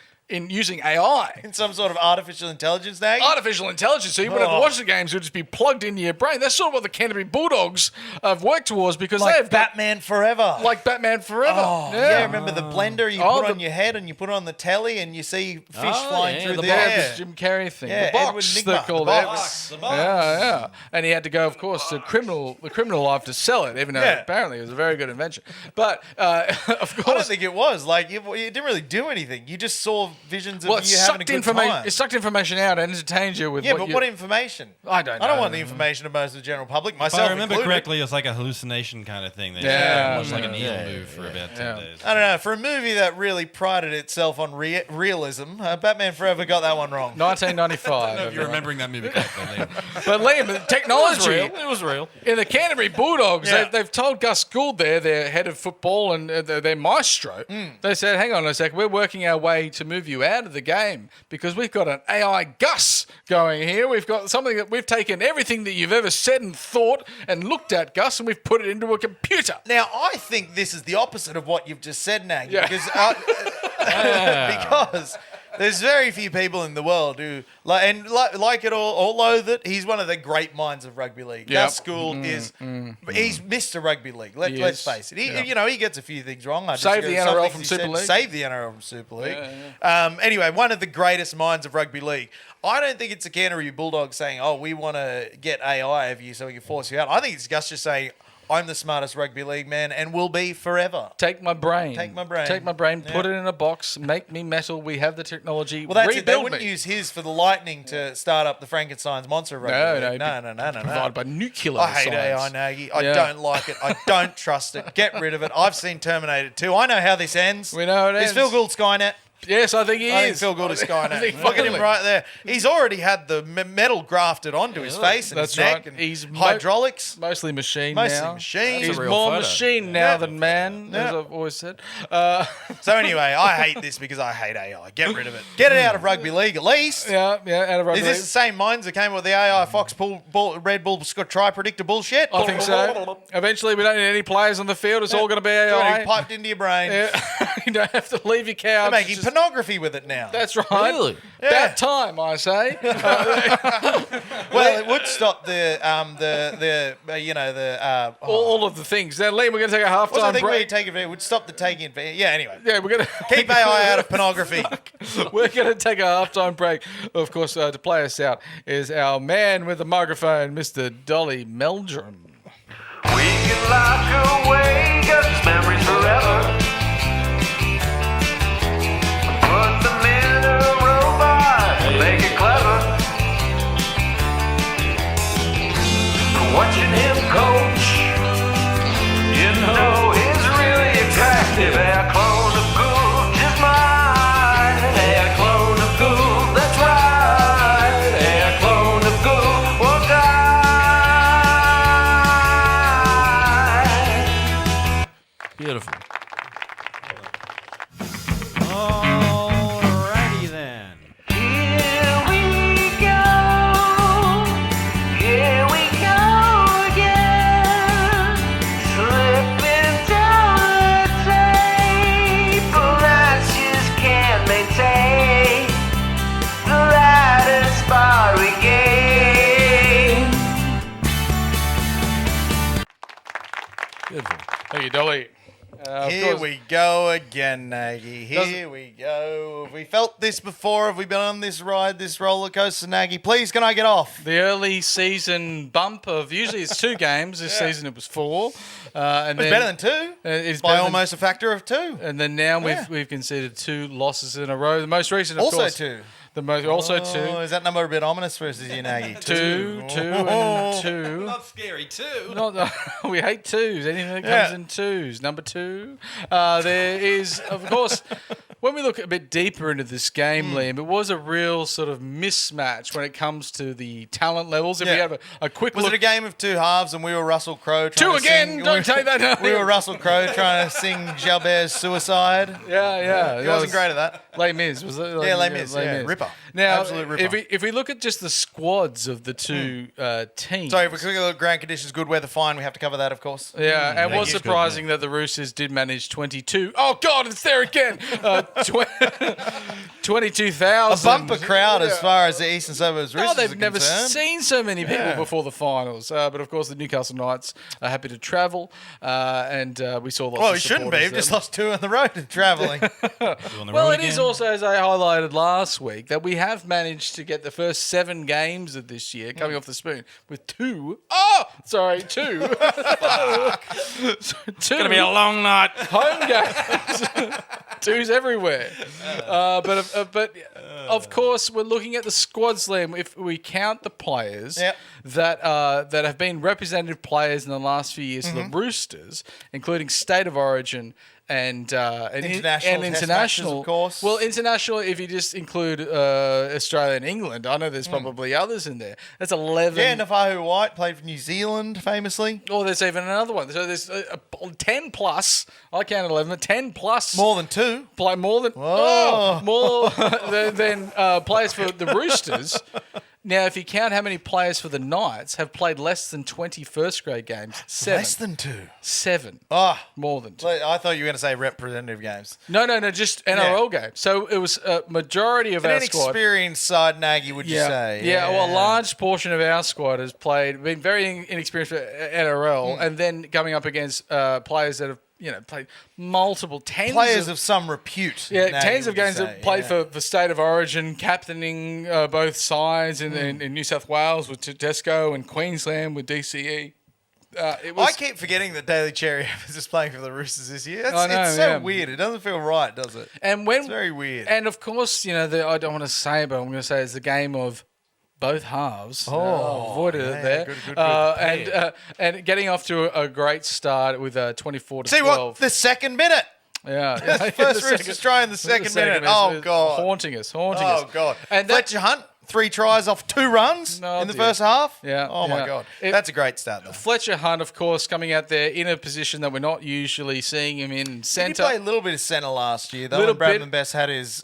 C: using AI.
D: In some sort of artificial intelligence, Naggy?
C: Artificial intelligence, so you wouldn't have to watch the games, it would just be plugged into your brain. That's sort of what the Canterbury Bulldogs have worked towards because
D: like
C: they've got
D: Batman Forever.
C: like Batman Forever.
D: Oh, yeah. Remember the blender you
C: Oh,
D: put on your head and you put it on the telly and you see fish flying
B: yeah,
D: through
B: the
D: the
C: Yeah,
D: air.
C: this Jim Carrey thing.
D: Yeah,
C: the box,
D: Edward
C: they're
D: Nigma,
C: called
D: the
C: it.
D: box.
G: The box.
C: Yeah. And he had to go, of course, to the criminal life to sell it, even though
D: Yeah.
C: apparently it was a very good invention. But of
D: I don't
C: course,
D: think it was. Like, you didn't really do anything. You just saw visions of
C: well, it
D: you having a good time.
C: It sucked information out and entertained you with
D: Yeah,
C: what
D: but
C: you...
D: what information?
C: I don't
D: I don't
C: know.
D: want the information of most of the general public,
G: If
D: myself
G: I remember
D: included.
G: correctly, it was like a hallucination kind of thing. They
C: Yeah.
G: watched like a needle move for about 10 days.
D: I don't know. For a movie that really prided itself on realism, Batman Forever got that one wrong.
C: 1995.
G: I don't know if you're
C: everyone.
G: remembering that movie correctly.
C: But Liam, the technology
B: It was real.
C: in the Canterbury Bulldogs,
D: Yeah.
C: they've told Gus Gould there, their head of football and their maestro, they said, hang on a sec, we're working our way to move you out of the game because we've got an AI Gus going here. We've got something that we've taken everything that you've ever said and thought and looked at, Gus, and we've put it into a computer.
D: Now, I think this is the opposite of what you've just said, Naggy,
C: Yeah.
D: because there's very few people in the world who like it all, although that he's one of the great minds of rugby league.
C: Yep.
D: Gus Gould he's Mr. Rugby League. Let's
C: is.
D: face it. He gets a few things wrong. I
C: Save
D: disagree
C: the
D: with some
C: NRL
D: things
C: from
D: he
C: Super
D: said.
C: League.
D: Save the NRL from Super League. Anyway, one of the greatest minds of rugby league. I don't think it's the Canterbury Bulldogs saying, "Oh, we want to get AI of you so we can force you out." I think it's Gus just saying, "I'm the smartest rugby league man and will be forever."
C: Take my brain.
D: Take my brain.
C: Take my brain, put
D: Yeah.
C: it in a box, make me metal. We have the technology.
D: Well, that's it. They
C: rebuild
D: wouldn't
C: me.
D: use his for the Lightning to start up the Frankenstein's monster rugby league. No.
C: Provided by nuclear
D: I hate AI,
C: science.
D: Nagy. I
C: Yeah.
D: don't like it. I don't trust it. Get rid of it. I've seen Terminator 2. I know how this ends.
C: We know how it
D: Is
C: ends.
D: Phil Gould Skynet?
C: Yes, I think he
D: I think
C: is.
D: Phil Gould is Skynet.
C: I think
D: Look at him
C: finally.
D: right there. He's already had the metal grafted onto his face and
C: That's
D: his neck
C: right.
D: and
C: He's
D: hydraulics.
C: Mostly machine
D: Mostly
C: now.
D: machine.
C: He's
B: That's a real
C: more
B: photo.
C: machine now
D: Yeah.
C: than man, as
D: Yeah.
C: I've always said.
D: So anyway, I hate this because I hate AI. Get rid of it. Get it out of rugby league at least.
C: Yeah, out of rugby
D: Is this
C: league.
D: the same minds that came up with the AI Fox Red Bull try predictor bullshit?
C: I think so. Eventually, we don't need any players on the field. It's all going to be
D: It's already
C: AI.
D: piped into your brain.
C: Yeah. You don't have to leave your
D: They're
C: couch.
D: making
C: Just-
D: pornography with it now.
C: That's right.
B: Really?
D: Yeah.
C: About time, I say.
D: Well, it would stop
C: all of the things. Now, Liam, we're going to take a
D: what's the
C: halftime
D: thing where you
C: break.
D: take it would stop the taking it. Yeah, anyway.
C: Yeah, we're going to
D: Keep AI out of pornography.
C: We're going to take a halftime break. Of course, to play us out is our man with the microphone, Mr. Dolly Meldrum.
E: We can lock away Gus's memories forever. Put them in a robot and make it clever. Watching him coach, you know he's really attractive. A clone of Gould is mine. A clone of Gould, that's right. A clone of Gould will die.
B: Beautiful.
G: Alrighty then.
E: He
C: early.
D: Here we go again, Naggy. Here we go. Have we felt this before? Have we been on this ride, this roller coaster, Naggy? Please, can I get off?
C: The early season bump of usually it's 2 games. This season it was 4. And
D: It's
C: then,
D: better than 2.
C: It's
D: By
C: better than-
D: almost a factor of 2.
C: And then now we've conceded 2 losses in a row. The most recent, of
D: Also
C: course.
D: 2.
C: The most also
D: Oh,
C: 2.
D: is that number a bit ominous versus you, Naggy?
C: 2, 2, and 2.
G: Not scary too.
C: Not, we hate 2s. Anything that comes in 2s. Number 2. There is, of course, when we look a bit deeper into this game, Liam, it was a real sort of mismatch when it comes to the talent levels. If we have a quick
D: Was
C: look.
D: it a game of 2 halves and we were Russell Crowe trying
C: 2
D: to
C: again!
D: sing,
C: Don't take that.
D: We were Russell Crowe trying to sing Jalbert's Suicide.
C: Yeah.
D: He wasn't great at that.
C: Les Mis, was it?
D: Yeah, Les Mis, yeah. Ripper.
C: Now,
D: Absolute ripper.
C: if we look at just the squads of the 2 teams.
D: Sorry, if we quickly look at ground conditions, good weather, fine. We have to cover that, of course.
C: Yeah, and it was
G: you.
C: surprising that the Roosters did manage 22. Oh, God, it's there again. 22,000.
D: A bumper crowd as far as the Eastern Suburbs Roosters
C: Oh, they've
D: are
C: never
D: concerned.
C: seen so many people before the finals. But of course, the Newcastle Knights are happy to travel, and we saw lots
D: Well,
C: of
D: we shouldn't be.
C: supporters
D: We've just
C: there.
D: lost 2 on the road travelling.
C: Well, it is also, as I highlighted last week, that we have managed to get the first 7 games of this year coming off the spoon with 2. Oh, sorry, 2. It's
G: Gonna be a long night.
C: home games. 2s everywhere. But of course, we're looking at the squad slam. If we count the players
D: Yep.
C: that have been representative players in the last few years, for the Roosters, including State of Origin and
D: International test matches, of course.
C: Well, international, if you just include Australia and England, I know there's probably others in there. That's 11.
D: Yeah, Navajo White played for New Zealand famously.
C: Oh, there's even another one. So there's 10 plus. I counted 11. 10 plus.
D: More than 2.
C: Play more than more than players for the Roosters. Now, if you count how many players for the Knights have played less than 20 first grade games, 7.
D: Less than 2.
C: 7.
D: Oh,
C: More than 2.
D: I thought you were going to say representative games.
C: No, just NRL games. So it was a majority of
D: An
C: our squad.
D: inexperienced side, Naggy, would you say?
C: Yeah, well, a large portion of our squad has been very inexperienced for NRL, and then coming up against players that have played multiple tens
D: Players of some repute.
C: Yeah,
D: Naggy,
C: tens of
D: would you
C: games
D: say,
C: that played for State of Origin, captaining both sides in New South Wales with Tedesco and Queensland with DCE.
D: I keep forgetting that Daly Cherry is just playing for the Roosters this year.
C: I know,
D: It's so
C: yeah.
D: weird. It doesn't feel right, does it?
C: And when
D: It's very weird.
C: And of course, I don't want to say, but I'm going to say it's the game of both halves. Avoided it there.
D: Good.
C: And getting off to a great start with 24 to
D: See
C: 12.
D: what? The second minute.
C: Yeah.
D: First Roosters try in the second minute. Oh, God.
C: Haunting us.
D: Oh, God.
C: And
D: Fletcher Hunt, 3 tries off 2 runs
C: No,
D: in the
C: dear.
D: first half.
C: Yeah,
D: Oh, my
C: yeah.
D: God.
C: It-
D: That's a great start, though.
C: Fletcher Hunt, of course, coming out there in a position that we're not usually seeing him in
D: He
C: centre.
D: played a little bit of centre last year, though,
C: Little
D: when Bradman
C: bit.
D: Best had his,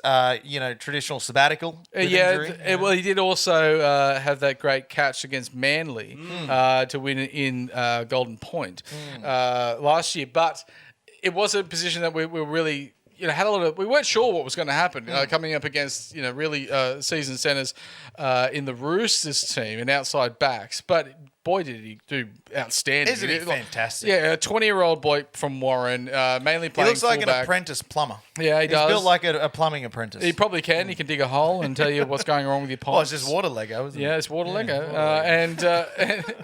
D: traditional sabbatical. with injury.
C: Well, he did also have that great catch against Manly to win in Golden Point last year. But it was a position that we were really, had a lot of. We weren't sure what was going to happen coming up against, really seasoned centres in the Roosters team and outside backs. But boy, did he do outstanding!
D: Isn't he fantastic?
C: Yeah, a 20-year-old boy from Warren, mainly
D: He
C: playing
D: looks like
C: fullback.
D: an apprentice plumber.
C: Yeah, he
D: He's
C: does.
D: built like a plumbing apprentice.
C: He probably can. He can dig a hole and tell you what's going wrong with your pipes.
D: Well, it's just water Lego, isn't it?
C: Yeah, it's water Lego.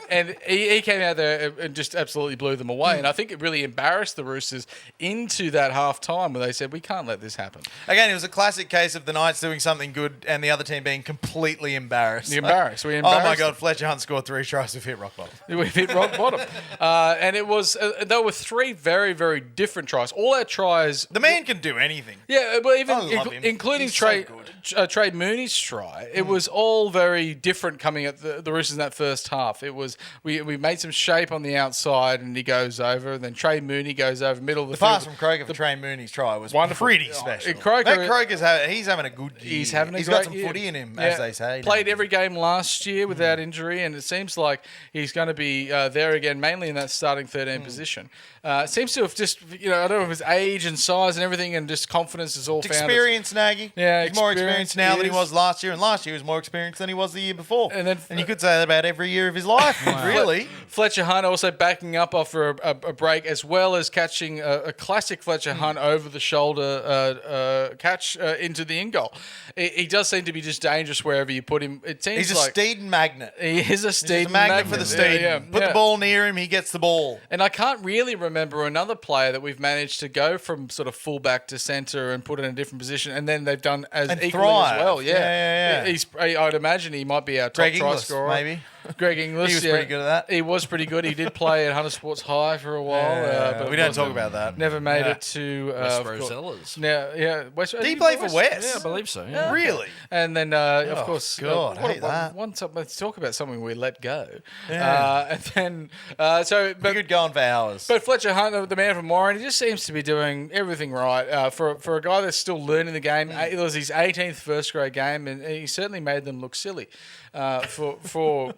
C: And he came out there and just absolutely blew them away. And I think it really embarrassed the Roosters into that half time where they said, we can't let this happen.
D: Again, it was a classic case of the Knights doing something good and the other team being completely embarrassed.
C: We embarrassed
D: Oh, my
C: them.
D: God. Fletcher Hunt scored 3 tries. We've hit rock bottom.
C: We hit rock bottom. And it was, there were 3 very, very different tries. All our tries.
D: The man can do anything.
C: Yeah, well, even
D: I love him.
C: including
D: He's so good.
C: Trey Mooney's try, it was all very different coming at the Roosters in that first half. It was we made some shape on the outside and he goes over, and then Trey Mooney goes over middle of the
D: The pass
C: field.
D: from Kroger for Trey Mooney's try was
C: Wonderful.
D: pretty special.
C: Kroger-
D: That Kroger's having a good year.
C: He's having a
D: He's
C: great
D: got some
C: year.
D: footy in him,
C: Yeah.
D: as they say.
C: Played every game last year without injury, and it seems like he's going to be there again, mainly in that starting 13 position. Seems to have just, I don't know if his age and size and everything and just confidence is all found.
D: Experience, Nagy.
C: Yeah,
D: he's more experienced now than he was last year, and last year he was more experienced than he was the year before. And you could say that about every year of his life, really.
C: Fletcher Hunt also backing up after a break, as well as catching a classic Fletcher Hunt over the shoulder catch into the in goal. He does seem to be just dangerous wherever you put him. It seems
D: he's a Steed magnet.
C: He is a Steed
D: magnet for the Steed. Put the ball near him, he gets the ball.
C: And I can't really remember another player that we've managed to go from sort of fullback to centre and put in a different position, and then they've done as equally
D: thrive.
C: as well.
D: Yeah.
C: I'd imagine he might be our top
D: Greg
C: try
D: Inglis,
C: scorer.
D: maybe.
C: Greg Inglis.
D: He was pretty good at that.
C: He was pretty good. He did play at Hunter Sports High for a while. But
D: we don't talk about that.
C: Never made it to
B: West Rosellas.
C: West.
D: Did he play for West?
B: Yeah, I believe so. Yeah.
D: Really?
C: And then, of course,
D: God, I hate that.
C: Let's talk about something we let go.
D: Yeah.
C: And then, but
D: we could go on for hours.
C: But Fletcher Hunt, the man from Warren, he just seems to be doing everything right. For a guy that's still learning the game, it was his 18th first grade game, and he certainly made them look silly for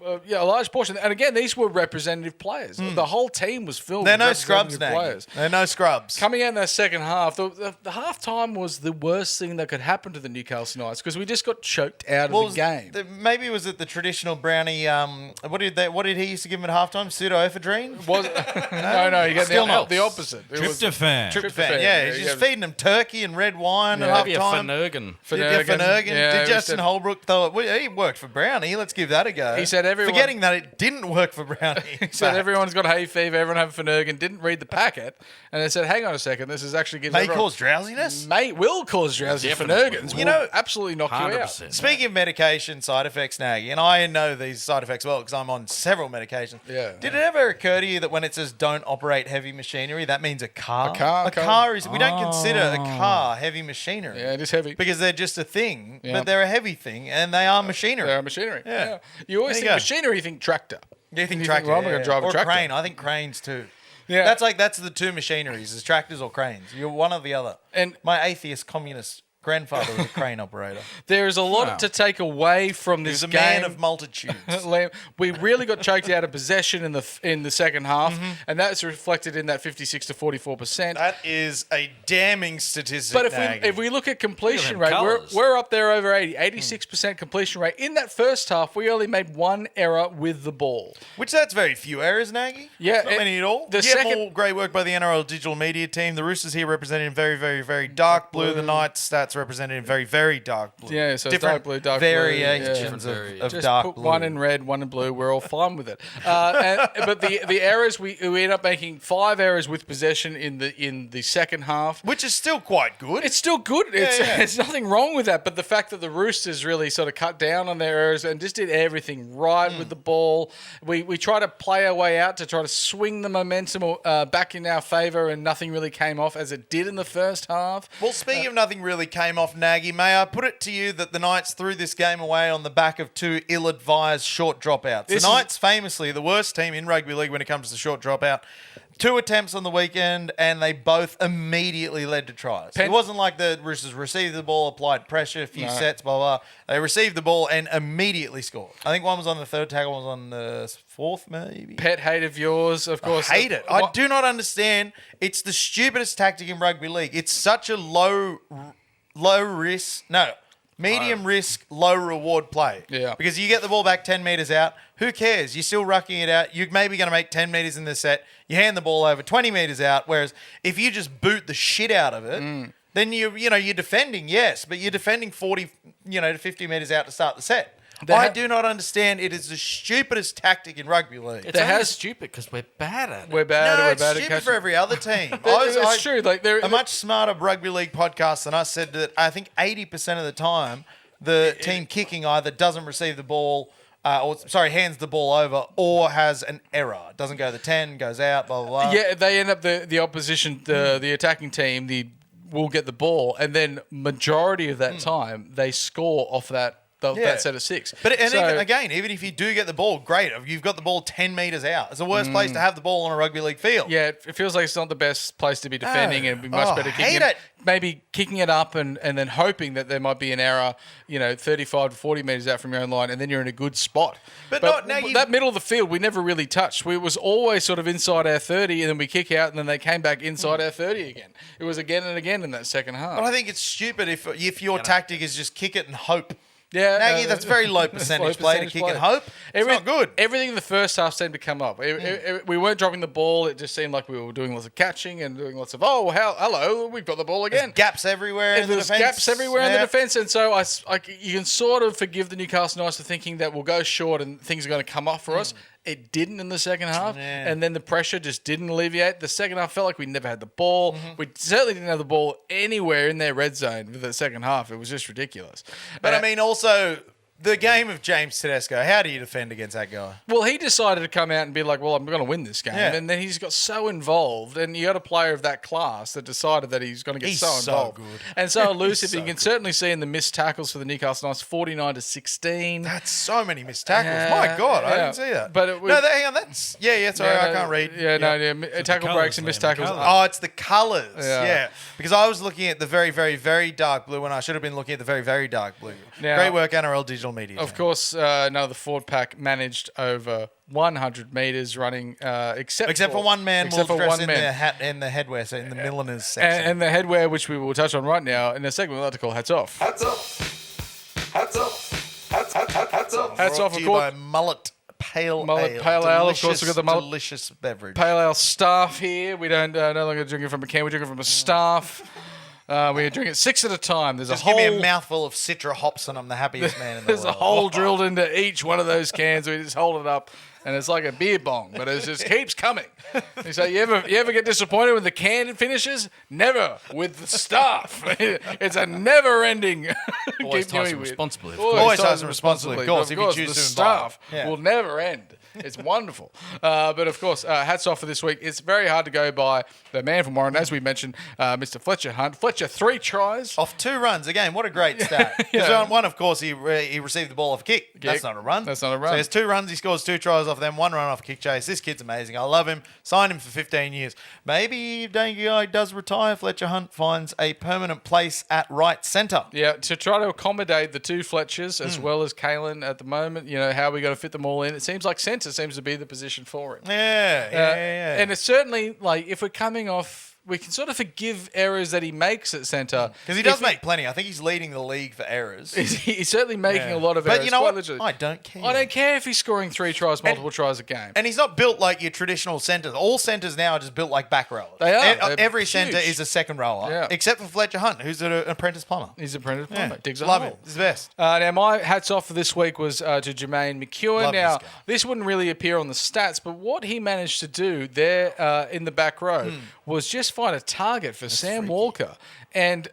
C: a large portion. And again, these were representative players. The whole team was filled
D: They're
C: with
D: no scrubs,
C: representative players.
D: They're no scrubs.
C: Coming out in that second half, the half time was the worst thing that could happen to the Newcastle Knights because we just got choked out of the game.
D: Maybe was it the traditional brownie? What did he used to give him at halftime? Pseudoephedrine?
C: Was no, you got
D: Still not.
C: the opposite. It was
D: Tryptophan. Yeah, he's just feeding them turkey and red wine at
B: Maybe a
D: halftime.
B: Finnegan.
D: Did Justin Holbrook thought he worked for Brownie? Let's give that a go.
C: He said everyone,
D: forgetting that it didn't work for Brownie.
C: He said everyone's got hay fever, everyone have Finnegan, didn't read the packet, and they said, hang on a second, this is actually
D: may cause drowsiness.
C: Will cause drowsiness. Finnegan's will absolutely knock 100%. You out.
D: Speaking of medication side effects, Naggy, and I know these side effects well because I'm on several medications.
C: Yeah.
D: Did it ever occur to you that when it says don't operate heavy machinery, that means a car?
C: A
D: car is. We don't consider a car heavy machinery.
C: Yeah, it is heavy
D: because they're just a thing, but they're a heavy thing, and they are machinery.
C: They are machinery. Yeah. You always think machinery, you think tractor.
D: You think tractor?
C: Well, I'm going to drive a tractor.
D: Or crane. I think cranes too.
C: Yeah,
D: that's the two machineries: is tractors or cranes. You're one or the other. And my atheist communist grandfather was a crane operator.
C: There is a lot to take away from this game.
D: He was a man of multitudes.
C: Liam, we really got choked out of possession in the second half, and that's reflected in that 56 to 44%.
D: That is a damning statistic.
C: But if we look at completion rate, we're up there over 86% completion rate. In that first half, we only made one error with the ball.
D: Which that's very few errors, Naggy.
C: Yeah.
D: Not many at all. More great work by the NRL digital media team. The Roosters here represented in very, very, very dark blue. The Knights stats represented in very, very dark blue.
C: Yeah, so
D: different
C: dark blue, dark
D: variations
C: blue.
D: of
C: just
D: dark
C: put
D: blue.
C: One in red, one in blue. We're all fine with it. But the errors we end up making 5 errors with possession in the second half,
D: which is still quite good.
C: It's still good. It's nothing wrong with that. But the fact that the Roosters really sort of cut down on their errors and just did everything right with the ball. We try to play our way out to try to swing the momentum back in our favour, and nothing really came off as it did in the first half.
D: Well, speaking of nothing really came off, Naggy, may I put it to you that the Knights threw this game away on the back of 2 ill-advised short dropouts. The Knights, famously, the worst team in rugby league when it comes to short dropout. 2 attempts on the weekend, and they both immediately led to tries. It wasn't like the Roosters received the ball, applied pressure, a few sets, blah, blah. They received the ball and immediately scored. I think one was on the third tackle, one was on the fourth, maybe.
C: Pet hate of yours, of course.
D: I hate it. I do not understand. It's the stupidest tactic in rugby league. It's such a medium risk, low reward play.
C: Yeah.
D: Because you get the ball back 10 metres out. Who cares? You're still rucking it out. You're maybe going to make 10 metres in the set. You hand the ball over 20 metres out. Whereas if you just boot the shit out of it, then you're defending, yes, but you're defending 40, to 50 metres out to start the set. I do not understand. It is the stupidest tactic in rugby league.
B: It's only stupid because we're bad at it.
C: We're bad at it.
D: It's stupid for every other team.
C: That's true.
D: A much smarter rugby league podcast than us said that I think 80% of the time the team kicking either doesn't receive the ball, hands the ball over, or has an error. It doesn't go to the 10, goes out, blah, blah, blah.
C: Yeah, they end up the opposition, the attacking team, will get the ball, and then majority of that time they score off that that set of 6.
D: But even if you do get the ball, great. You've got the ball 10 metres out. It's the worst place to have the ball on a rugby league field.
C: Yeah, it feels like it's not the best place to be defending, and it'd be much better
D: hate it.
C: maybe kicking it up and then hoping that there might be an error, 35 to 40 metres out from your own line, and then you're in a good spot.
D: But
C: that middle of the field, we never really touched. It was always sort of inside our 30, and then we kick out, and then they came back inside our 30 again. It was again and again in that second half.
D: But I think it's stupid if your tactic is just kick it and hope.
C: Yeah,
D: Naggy, that's very low percentage play to kick and hope. It's not good.
C: Everything in the first half seemed to come up. We weren't dropping the ball. It just seemed like we were doing lots of catching and doing lots of, hello, we've got the ball again.
D: There's gaps everywhere in the defence.
C: Gaps everywhere in the defence. And so you can sort of forgive the Newcastle Knights for thinking that we'll go short and things are going to come off for us. It didn't in the second half, and then the pressure just didn't alleviate. The second half felt like we never had the ball. We certainly didn't have the ball anywhere in their red zone for the second half. It was just ridiculous.
D: But I mean, also, the game of James Tedesco, how do you defend against that guy?
C: Well, he decided to come out and be like, well, I'm going to win this game.
D: Yeah.
C: And then he's got so involved, and you got a player of that class that decided that he's going to get so involved.
D: Good.
C: And so elusive. You can certainly see in the missed tackles for the Newcastle Knights, 49 to 16.
D: That's so many missed tackles. My God, I didn't see that.
C: But
D: hang on, that's... sorry, I can't read.
C: Tackle breaks and missed tackles.
D: Oh, it's the colours. Yeah. Because I was looking at the very, very, very dark blue, and I should have been looking at the very, very dark blue.
C: Now,
D: great work, NRL Digital Media.
C: Of course, none of the forward pack managed over 100 metres running, except for one man
D: dressed in the hat and the headwear, so in the milliners section.
C: And the headwear, which we will touch on right now in a segment we'd like to call Hats Off.
E: Hats off. Hats off. Hats off.
C: Hats off,
D: Brought to
C: of
D: you
C: course.
D: by Mullet Pale Ale.
C: Pale Ale, of course, we've got the Mullet
D: delicious beverage.
C: Pale Ale staff here. We don't no longer drink it from a can, we drink it from a staff. We drink it 6 at a time. There's
D: Just
C: a whole...
D: give me a mouthful of Citra hops and I'm the happiest man in the world.
C: There's a hole drilled into each one of those cans. We just hold it up, and it's like a beer bong, but it just keeps coming. You say, you ever get disappointed when the can finishes? Never with the staff. It's a never-ending.
B: Always ties them responsibly.
D: Always ties them responsibly, of course, if you choose
C: the
D: to
C: staff
D: imbibe.
C: will never end. It's wonderful. But of course, hats off for this week. It's very hard to go by the man from Warren, as we mentioned, Mr. Fletcher Hunt. Fletcher, 3 tries.
D: Off 2 runs. Again, what a great stat. Because one, of course, he received the ball off a kick. That's not a run.
C: That's not a run.
D: So he has 2 runs. He scores 2 tries off them, 1 run off a kick chase. This kid's amazing. I love him. Signed him for 15 years. Maybe if Dangy does retire, Fletcher Hunt finds a permanent place at right centre.
C: Yeah, to try to accommodate the 2 Fletchers as well as Kalen at the moment, how we got to fit them all in. It seems like centre seems to be the position for him.
D: Yeah.
C: And it's certainly, like, if we're coming off, we can sort of forgive errors that he makes at centre.
D: Because he does make plenty. I think he's leading the league for errors.
C: He's certainly making a lot of errors.
D: But you know what?
C: Literally.
D: I don't care.
C: I don't care if he's scoring 3 tries, multiple tries a game.
D: And he's not built like your traditional centres. All centres now are just built like back rowers.
C: They are. They're
D: Every centre
C: huge.
D: is a second rower,
C: Yeah.
D: except for Fletcher Hunt, who's an apprentice plumber.
C: He's a apprentice plumber. Digs a
D: Love
C: hole.
D: him. He's the best.
C: Now, my hats off for this week was to Jermaine McEwen.
D: Love
C: Now,
D: this guy.
C: this wouldn't really appear on the stats, but what he managed to do there in the back row was just find a target for Sam Walker. And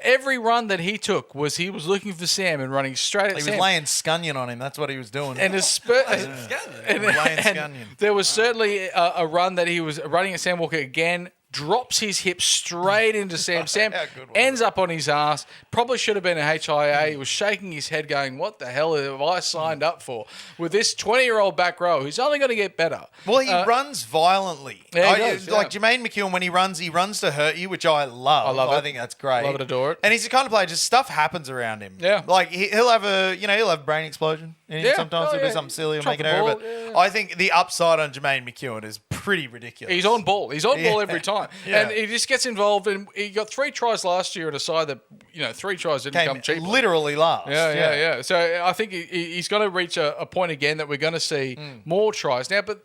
C: every run that he took he was looking for Sam and running straight at
D: He
C: Sam.
D: was laying scunion on him. That's what he was doing.
C: And,
D: laying scunion.
C: there was certainly a run that he was running at Sam Walker again, drops his hip straight into Sam. Sam
D: How good was
C: ends up on his ass. Probably should have been a HIA. He was shaking his head going, what the hell have I signed up for? With this 20-year-old back row who's only going to get better.
D: Well, he runs violently.
C: Yeah, he does,
D: Like Jermaine McEwen, when he runs to hurt you, which I love.
C: I love it.
D: I think that's great.
C: Love it, adore it.
D: And he's the kind of player, just stuff happens around him.
C: Yeah.
D: Like he'll have a brain explosion. And
C: Yeah.
D: sometimes he'll do something silly or
C: Drop
D: make an
C: the
D: error.
C: ball,
D: But I think the upside on Jermaine McEwen is pretty ridiculous.
C: He's on ball. He's on ball every time.
D: Yeah.
C: And he just gets involved. And he got 3 tries last year at a side that, 3 tries didn't
D: Came
C: come cheap.
D: literally last.
C: Yeah. So I think he's got to reach a point again that we're going to see more tries. Now, but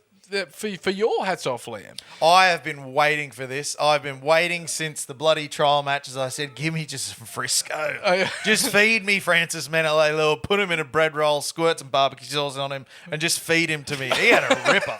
C: for your hats off, Liam.
D: I have been waiting for this. I've been waiting since the bloody trial matches. I said, give me just some Frisco. Just feed me Francis Menelele, put him in a bread roll, squirt some barbecue sauce on him, and just feed him to me. He had a ripper.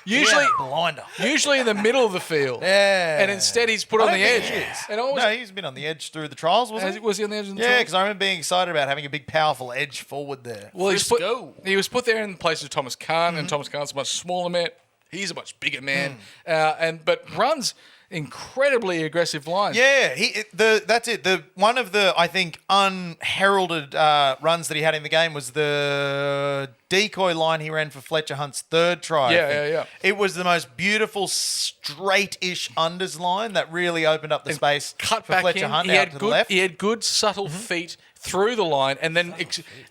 C: Usually,
D: He had a blinder.
C: usually in the middle of the field.
D: Yeah.
C: And instead he's put on the edge. And always,
D: No, he's been on the edge through the trials, wasn't he?
C: was he on the edge of the
D: Yeah,
C: trials?
D: because I remember being excited about having a big, powerful edge forward there.
C: Well, he was put there in the place of Thomas Kahn, and Thomas Kahn's a much smaller man. He's a much bigger man. But runs, incredibly aggressive lines.
D: Yeah, that's it. One of the, I think, unheralded runs that he had in the game was the decoy line he ran for Fletcher Hunt's third try.
C: Yeah.
D: It was the most beautiful straight-ish unders line that really opened up the space
C: Cut
D: for
C: back
D: Fletcher
C: in.
D: Hunt
C: He
D: out
C: had
D: to
C: good,
D: the left.
C: He had good subtle feet through the line, and then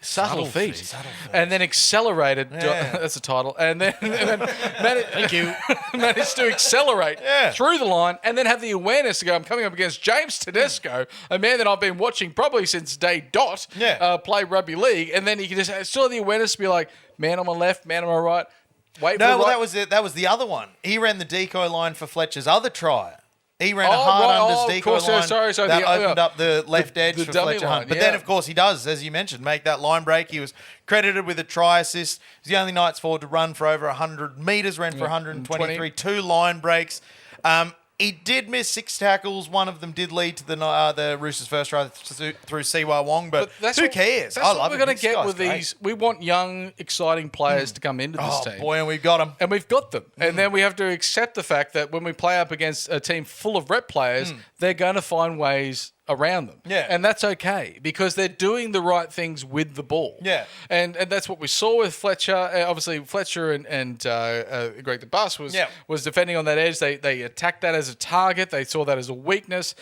C: subtle feet, and then accelerated.
D: Yeah.
C: That's a title, and then managed to accelerate
D: Yeah.
C: through the line, and then have the awareness to go. I'm coming up against James Tedesco, a man that I've been watching probably since day dot. Play rugby league, and then he can just still have the awareness to be like, man on my left, man on my right. Wait.
D: No,
C: for the
D: well,
C: right.
D: that was it. That was the other one. He ran the decoy line for Fletcher's other try. He ran a hard unders
C: of
D: decoy
C: course,
D: line
C: sorry,
D: that opened up the left edge
C: the
D: for
C: dummy
D: Fletcher
C: line,
D: Hunt. But
C: yeah.
D: then, of course, he does, as you mentioned, make that line break. He was credited with a try assist. He's the only Knights forward to run for over 100 metres, ran for 123, 2 line breaks. He did miss 6 tackles. One of them did lead to the Roosters' first try through Siwa Wong, but who cares?
C: That's
D: I
C: what
D: love
C: we're
D: him.
C: going to
D: This
C: get
D: guy's
C: with
D: great.
C: these. We want young, exciting players to come into this team.
D: Boy, and we've got him.
C: And we've got them. And then we have to accept the fact that when we play up against a team full of rep players, they're going to find ways around them.
D: Yeah.
C: And that's okay because they're doing the right things with the ball.
D: Yeah.
C: And that's what we saw with Fletcher. Obviously, Fletcher and Greg the Bus was defending on that edge. They attacked that as a target. They saw that as a weakness.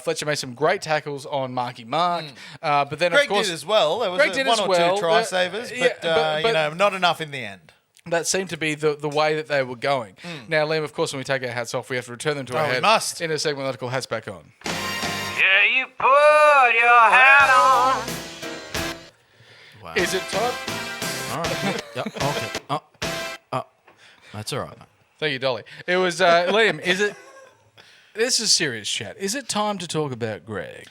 C: Fletcher made some great tackles on Marky Mark. But then,
D: Greg
C: of course,
D: did as well. There was
C: Greg did
D: one
C: as
D: or
C: well.
D: two try savers, but, not enough in the end.
C: that seemed to be the way that they were going. Now, Liam, of course, when we take our hats off, we have to return them to our
D: we
C: head.
D: must.
C: In a segment that called Hats Back On.
F: Yeah, you put your hat on.
B: Wow.
C: Is it time?
B: All right. Okay. That's all right.
C: Thank you, Dolly. It was, Liam, is it... This is serious chat. Is it time to talk about Greg?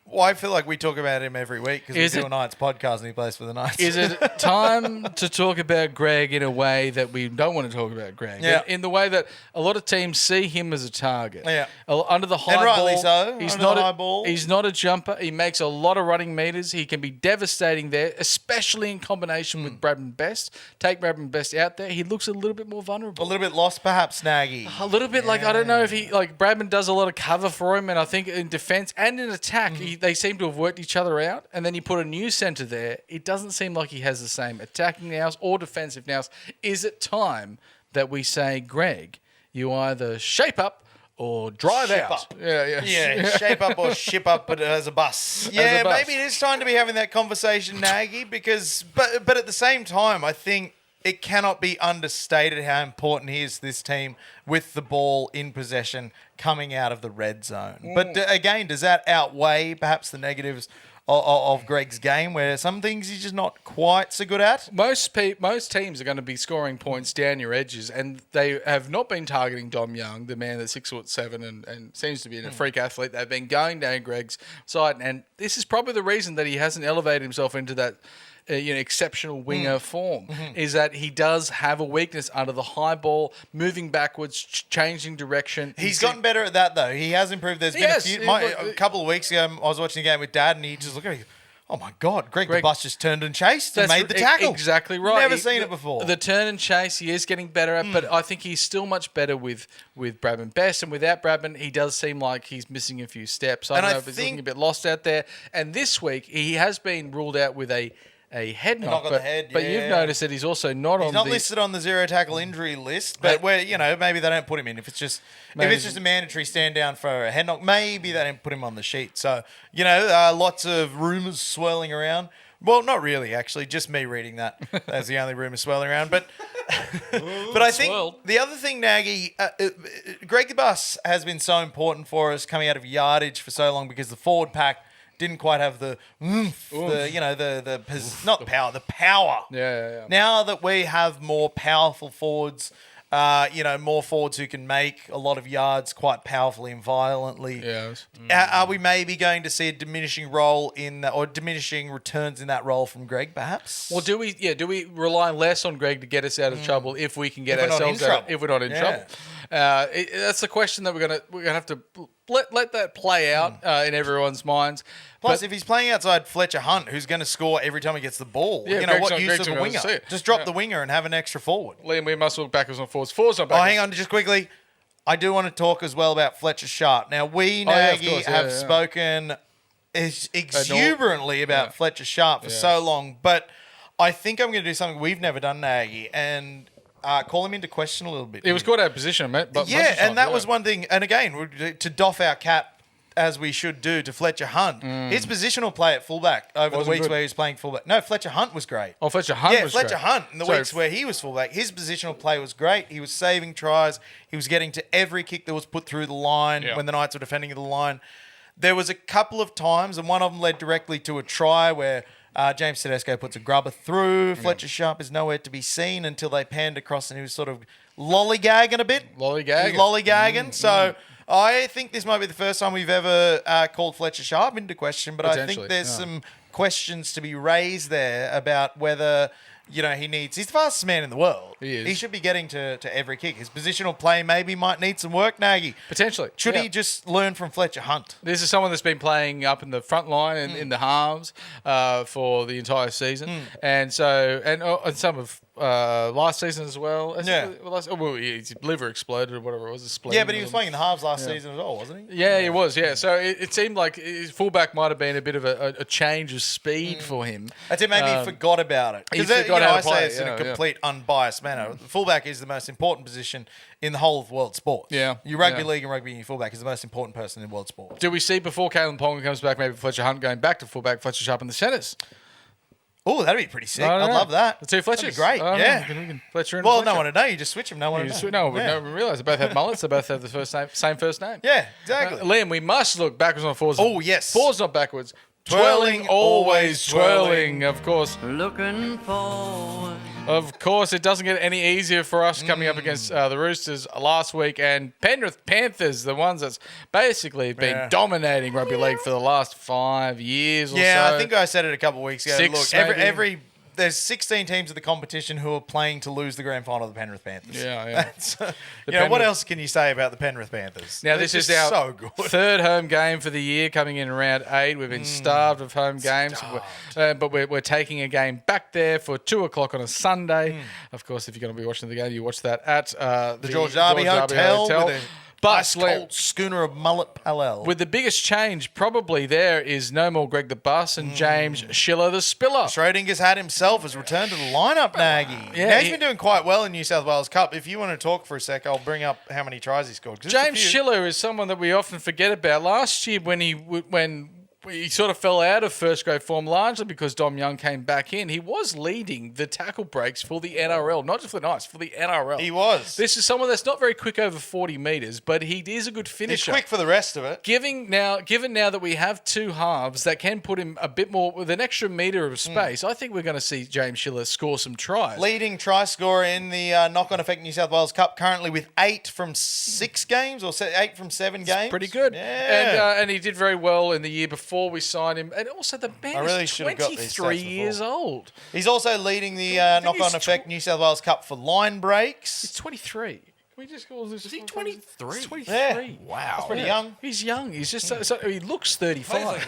D: Well, I feel like we talk about him every week because
C: Is
D: we do
C: it-
D: a Knights podcast and he plays for the Knights.
C: Is it time to talk about Greg in a way that we don't want to talk about Greg?
D: Yeah.
C: In the way that a lot of teams see him as a target.
D: Yeah.
C: Under the high
D: And rightly
C: ball.
D: so,
C: He's
D: under
C: not
D: the
C: a,
D: high ball.
C: He's not a jumper. He makes a lot of running meters. He can be devastating there, especially in combination with Bradman Best. Take Bradman Best out there. He looks a little bit more vulnerable.
D: a little bit lost, perhaps, Naggy.
C: A little bit like, I don't know if he, like Bradman does a lot of cover for him, and I think in defense and in attack, they seem to have worked each other out, and then you put a new centre there. It doesn't seem like he has the same attacking nous or defensive nous. Is it time that we say, Greg, you either shape up or drive
D: Ship
C: out?
D: up.
C: Yeah.
D: Yeah, shape up or ship up, but as a bus. Yeah,
C: bus.
D: maybe it is time to be having that conversation, Naggy, because, but at the same time, I think it cannot be understated how important he is to this team with the ball in possession coming out of the red zone. But again, does that outweigh perhaps the negatives of Greg's game, where some things he's just not quite so good at?
C: Most teams are going to be scoring points down your edges, and they have not been targeting Dom Young, the man that's 6'7" and seems to be a freak athlete. They've been going down Greg's side, and this is probably the reason that he hasn't elevated himself into that exceptional winger form, is that he does have a weakness under the high ball, moving backwards, changing direction.
D: He's gotten better at that, though. He has improved. There's been a couple of weeks ago, I was watching a game with Dad, and he just looked at me. Oh my God, Greg the Bus just turned and chased and made the tackle.
C: Exactly right.
D: Never seen it before.
C: The turn and chase, he is getting better at, but I think he's still much better with Bradman Best. And without Bradman, he does seem like he's missing a few steps. I don't know if he's looking a bit lost out there. And this week, he has been ruled out with a head knock.
D: on the head,
C: but
D: yeah.
C: you've noticed that he's also not
D: He's not listed on the zero tackle injury list, but where maybe they don't put him in if it's just a mandatory stand down for a head knock. Maybe they don't put him on the sheet. So lots of rumours swirling around. Well, not really, actually. Just me reading that. That's the only rumour swirling around. But I think the other thing, Naggy, Greg the Bus has been so important for us coming out of yardage for so long because the forward pack didn't quite have the power.
C: Yeah.
D: Now that we have more powerful forwards, more forwards who can make a lot of yards quite powerfully and violently.
C: Yes.
D: Are we maybe going to see a diminishing role in that, or diminishing returns in that role from Greg, perhaps?
C: Well, do we rely less on Greg to get us out of trouble if we can get
D: If we're not
C: ourselves
D: in
C: out
D: trouble.
C: if we're not in trouble? That's the question that we're gonna have to let that play out in everyone's minds.
D: Plus, if he's playing outside Fletcher Hunt, who's going to score every time he gets the ball,
C: Greg's
D: what use
C: Greg's
D: of a
C: not gonna
D: winger?
C: see it.
D: Just drop the winger and have an extra forward.
C: Liam, we must look backwards on forwards. Forwards not backwards.
D: Oh, hang on, just quickly. I do want to talk as well about Fletcher Sharp. Now, we, Naggy, have spoken exuberantly about Fletcher Sharp for so long, but I think I'm going to do something we've never done, Naggy, and call him into question a little bit.
C: It was caught out of position, mate. But
D: that was one thing. And again, to doff our cap, as we should do, to Fletcher Hunt. His positional play at fullback over the weeks where he was playing fullback. No, Fletcher Hunt was great.
C: Oh, Fletcher Hunt was
D: Fletcher
C: great.
D: Hunt in the weeks where he was fullback. His positional play was great. He was saving tries. He was getting to every kick that was put through the line when the Knights were defending the line. There was a couple of times, and one of them led directly to a try where James Tedesco puts a grubber through. Fletcher Sharp is nowhere to be seen until they panned across and he was sort of lollygagging a bit. Lollygagging. So I think this might be the first time we've ever called Fletcher Sharp into question, but I think there's some questions to be raised there about whether, you know, he's the fastest man in the world.
C: He is.
D: He should be getting to every kick. His positional play maybe might need some work, Naggy.
C: Potentially.
D: Should he just learn from Fletcher Hunt?
C: This is someone that's been playing up in the front line and in the halves for the entire season. And so, and some of last season as well. His liver exploded or whatever it was.
D: Yeah, but he was playing in the halves last season as well, wasn't he?
C: Yeah, he was, So it seemed like his fullback might have been a bit of a change of speed for him.
D: I think maybe he forgot about it. Because I say it's in a complete unbiased manner. The fullback is the most important position in the whole of world sports.
C: Yeah.
D: Your rugby league and rugby union fullback is the most important person in world sports.
C: Do we see before Kalen Ponga comes back, maybe Fletcher Hunt going back to fullback, Fletcher Sharp in the centres?
D: Oh, that'd be pretty sick. I'd love that.
C: The two Fletchers.
D: That'd be great.
C: We can Fletcher and
D: Well,
C: Fletcher.
D: no one would know. You just switch them. No one would know.
C: No one realised. They both have mullets. They both have the same first name.
D: Yeah, exactly.
C: Liam, we must look backwards on forwards.
D: Oh, yes.
C: Forwards, not backwards.
D: Twirling,
C: always
D: twirling.
C: Of course.
F: Looking forward.
C: Of course, it doesn't get any easier for us coming up against the Roosters last week and Penrith Panthers, the ones that's basically been dominating rugby league for the last 5 years or so.
D: Yeah, I think I said it a couple of weeks ago.
C: 6
D: Look,
C: maybe.
D: there's 16 teams of the competition who are playing to lose the grand final of the Penrith Panthers.
C: Yeah.
D: What else can you say about the Penrith Panthers?
C: Now, this is
D: just
C: our
D: so good.
C: third home game for the year, coming in round 8. We've been starved of home games, but we're taking a game back there for 2 o'clock on a Sunday. Of course, if you're going to be watching the game, you watch that at the
D: George Derby Hotel. With
C: But
D: ice cold schooner of mullet Pallel.
C: with the biggest change probably there is no more Greg the Bus and James Schiller the Spiller.
D: Schrodinger's had himself has returned to the lineup, Naggy.
C: Yeah,
D: Now, he's been doing quite well in New South Wales Cup. If you want to talk for a sec, I'll bring up how many tries he scored.
C: James Schiller is someone that we often forget about. Last year when he sort of fell out of first grade form largely because Dom Young came back in. He was leading the tackle breaks for the NRL, not just for the Knights, for the NRL.
D: He was.
C: This is someone that's not very quick over 40 metres, but he is a good
D: He's
C: finisher.
D: quick for the rest of it.
C: Given now that we have two halves that can put him a bit more with an extra metre of space, I think we're going to see James Schiller score some tries.
D: Leading try scorer in the knock-on effect New South Wales Cup, currently with 8 from 6 games or 8 from 7 games.
C: Pretty good.
D: Yeah.
C: And he did very well in the year before we signed him. And also the man
D: really
C: is
D: should have got these
C: 23
D: stats
C: years
D: before.
C: old.
D: He's also leading the
C: think
D: knock-on
C: he's
D: effect New South Wales Cup for line breaks.
C: He's 23. Can we just call this? Is
B: he 23?
C: He's 23.
D: Yeah.
B: Wow.
D: That's pretty young.
C: He's young. He's just so he looks 35.